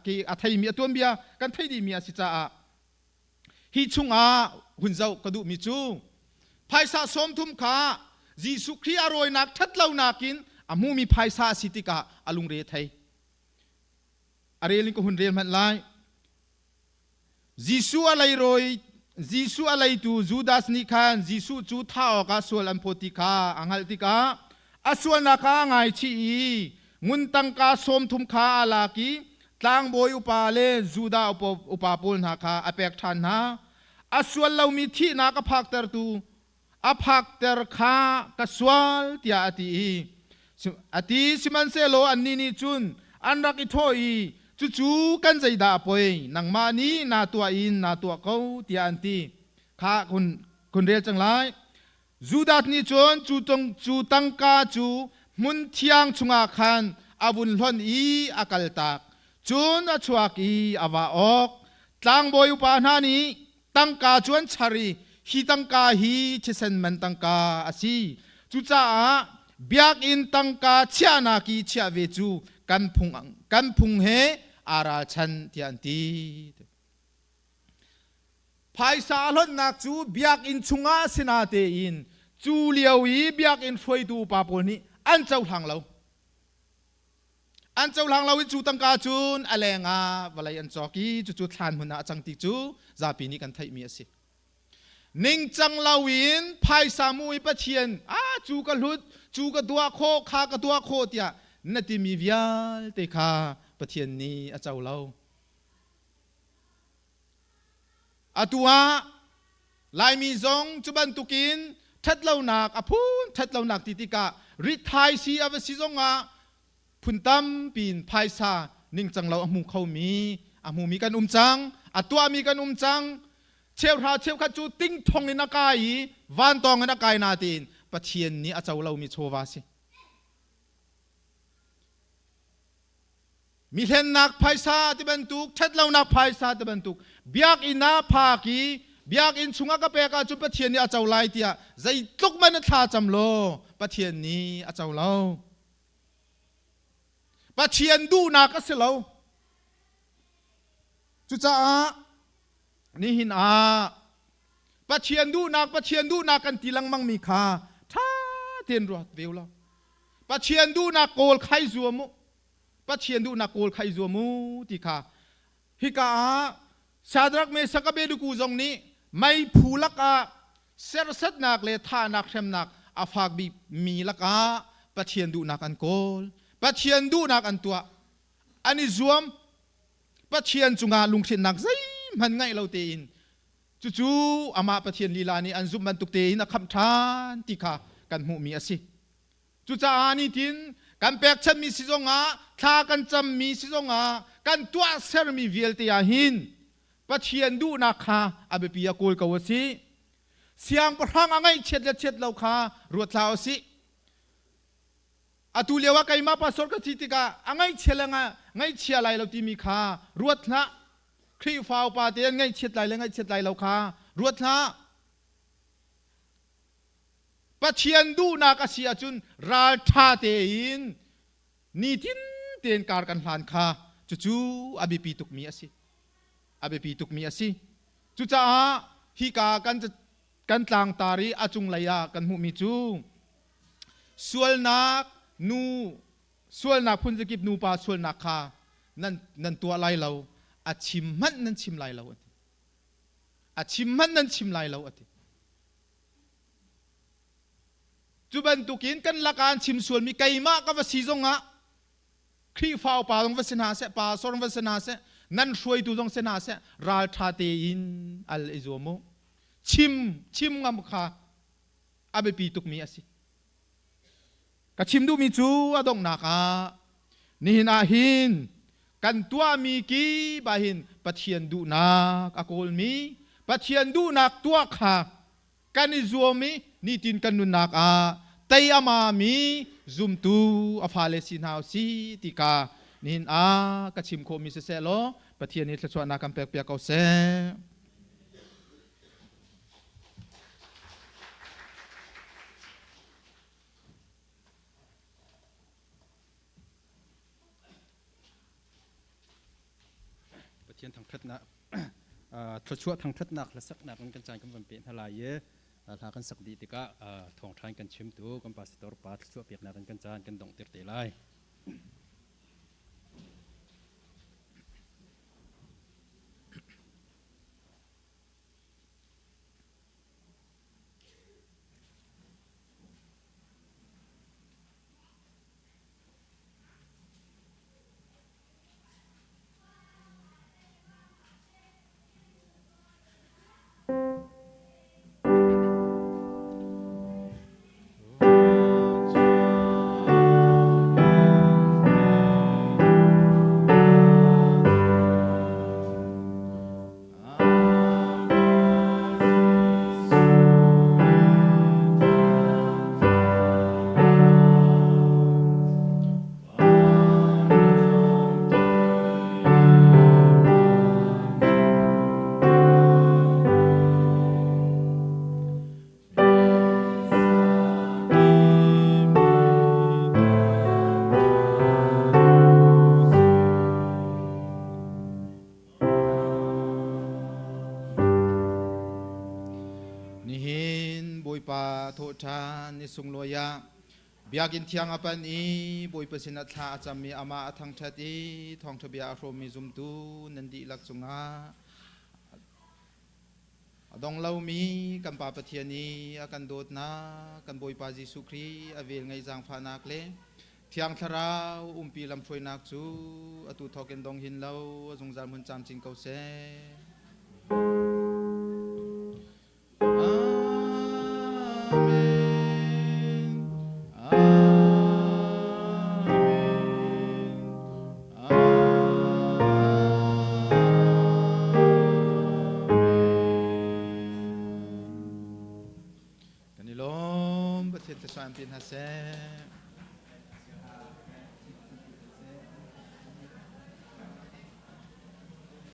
กีอาไทยมีตัวเบียกันไทยดีมีสิจ้าฮิชุงหุ่นเจ้ากันดูมีจูไพศาสมทุมคาจิสุครีอร่อยนักทัดเล่านักินอามูมีไพศาสิติกาอลุงเรไทยอะไรลิงก็หุ่นเรียนมันไล่จิสุอะไรรอยจิสุอะไรตูจูดาสนิคานจิสุจูท่าออกาส่วนอันโพติกาอังฮัลติกาอาส่วนนักไงชีงุนตังกาสมทุมคาอาลากีตั้งบอยอุปาเลจูดาอุปาปุลนาคาอเปกทันนาอาส่วนเรามีที่นักพักเตอร์ตูอภักเตอร์คากสวลที่อาทิสิมันเซโลอันนี้จุนอันรักอิทโอยจู่กันใจด่าป่วยนังมานี้นาตัวอินนาตัวเขาที่อันที่ข้าคนเรียกจังไรจูดัดนี้จนจูตังกาจูมุนเทียงชุงอาคันอาบุญล้นอากาลตักจุนอชวกอาวาออกตั้งบอยอุปานานี้ตังกาจวนชารีฮีตังกาฮีเชสันมันตังกาอาศีจุจ้าเบียกอินตังกาเชียนากีเชียเวจูกันพุงเฮอาราชันที่อันตีภายสาลนนักจูเบียกอินชุงอาสนาเตอินจูเลียวอีเบียกอินฟวยดูปาปนี้อันเจ้าหางเราวิจูตังกาจูนอะไรงาวลัยอันจอกีจูทานหุนอาจังติจูซาปีนี้กันไทยมีสินิงจังลาวินภายสามุยปะเชียนจูกะลุดจูกะตัวโคคากะตัวโคเตียนัติมีวิาลเตคาปะเชียนนี้อาเจ้าเราตัวลายมีซองจุบันตุกินทัดเล่าหนักพูนทัดเล่าหนักติติการิทายซีอเวซิซงพุนตัมปีนภายสานิงจังเราอามูเขามีกันจังตัวมีกันจังเชี่ยวราเชี่ยวขัดจูติ้งทองในนักกายวันตองในนักกายนาตีนปะเทียนนี้อาจจะเรามีโชวาสิมีเห็นนักไพศาที่บรรทุกเช็ดเรานักไพศาที่บรรทุกเบียกอินนาภากีเบียกอินชุงกะเปกาจุปะเทียนนี้อาจจะไล่เตียใจตุกมันท่าจำโลปะเทียนนี้อาจจะเราปะเทียนดูนักก็เสียเราจุจ้านี่หินปะเชียนดูนักกันทีลังมังมีคาท่าเตียนรวดเวลเราปะเชียนดูนักโกลไขจัวมุที่คาฮิกาชาดรักเมสกเบดูกูจงนี้ไม่ผูลักเสรสัดนักเลท่านักเชมนัก อาฝากบีมีละกาปะเทียนดูนักอันโกลปะเทียนดูนักอันตัวอันนี้รวมปะเทียนจุงาลุงเทียนนักใจมันไงเราเตียนจู่ๆอามาปะเทียนลีลานี่อันซุมมันตุกเตียนนักคำทานติกากันหูมีอสิจู่จ้านี่ทินกันแปกฉันมีสิจงาท่ากันจำมีสิจงากันตัวเซอร์มีเวลเตียหินปะเทียนดูนักค่ะอาเบปียาโกลกาวสิเสียงประหังอะไรเช็ดและเช็ดเราค่ะรวดลาวสิอาตุเลียวว่าไก่มาปัสสาวะจิติกาอะไรเช็ดละไงเชียไรเราที่มีค่ะรวดละครีฟาวปาเตียนไงเช็ดไรและไงเช็ดไรเราค่ะรวดละปัจเจียนดูนักเสียจุนราชาเตียนนี่ทินเตียนการกันหลานค่ะจู่ๆอาเบปีตุกมีอสิอาเบปีตุกมีอสิจู่จ้าฮิกากันตางตารีอาจุงไลยากันหูมีจูส่วนนักนูส่วนนักพุนจะกิบนูปาส่วนนักค่ะนั่นตัวไลเราอาชิมมันนั่นชิมไลเราอาชิมมันนั่นชิมไลเราจุบันตุกินกันละการชิมส่วนมีไก่มากก็ว่าสีจงอ่ะครีฟ้าป่าตรงวัฒนาเสป่าสรงวัฒนาเสนั่นช่วยตัวตรงเสนาเสราชาเตียนอัลอิโซโมชิมงามค่ะอาเบปีตุกมีอสิกะชิมดูมีจูอดงนักนี่นาหินกันตัวมีกี่บาหินปัจเจียนดูนักอโกลมีปัจเจียนดูนักตัวค่ะกันอิซัวมีนี่ตินกันนุนักเตยอามามีซุมตูอฟาเลสินฮาวซีติกานี่กะชิมโคมิเสโลปัจเจียนนี่สวนากัมเปียกเอาเซเทียนทางทัดนะทชั่วทางทัดนักและสักนักกันจานกันเป็นเป็นทลายเยทากันสักดีติกะทองทานกันชิมตัวกันปาสตอร์ปาชั่วเปียกนักกันจานกันดงเตะไล่โทษานิสุงลอยาเบียกินเทียงอปันอีบุยเปสินัทลาจามีอามาทางชัดอีทองทบีอาโรมีซุมตูนันดีลักซุงาดองเรามีกันปาปะเทียนีอากันโดดนากันบุยปาจิสุครีอเวลไงจางฟานักเลเทียงทราวปีลำช่วยนักจูอตุทอกันดองหินเราจงจามหุนจามจิงเกาเซกันนิลมประเทศสวรรค์เป็นฮัสเซ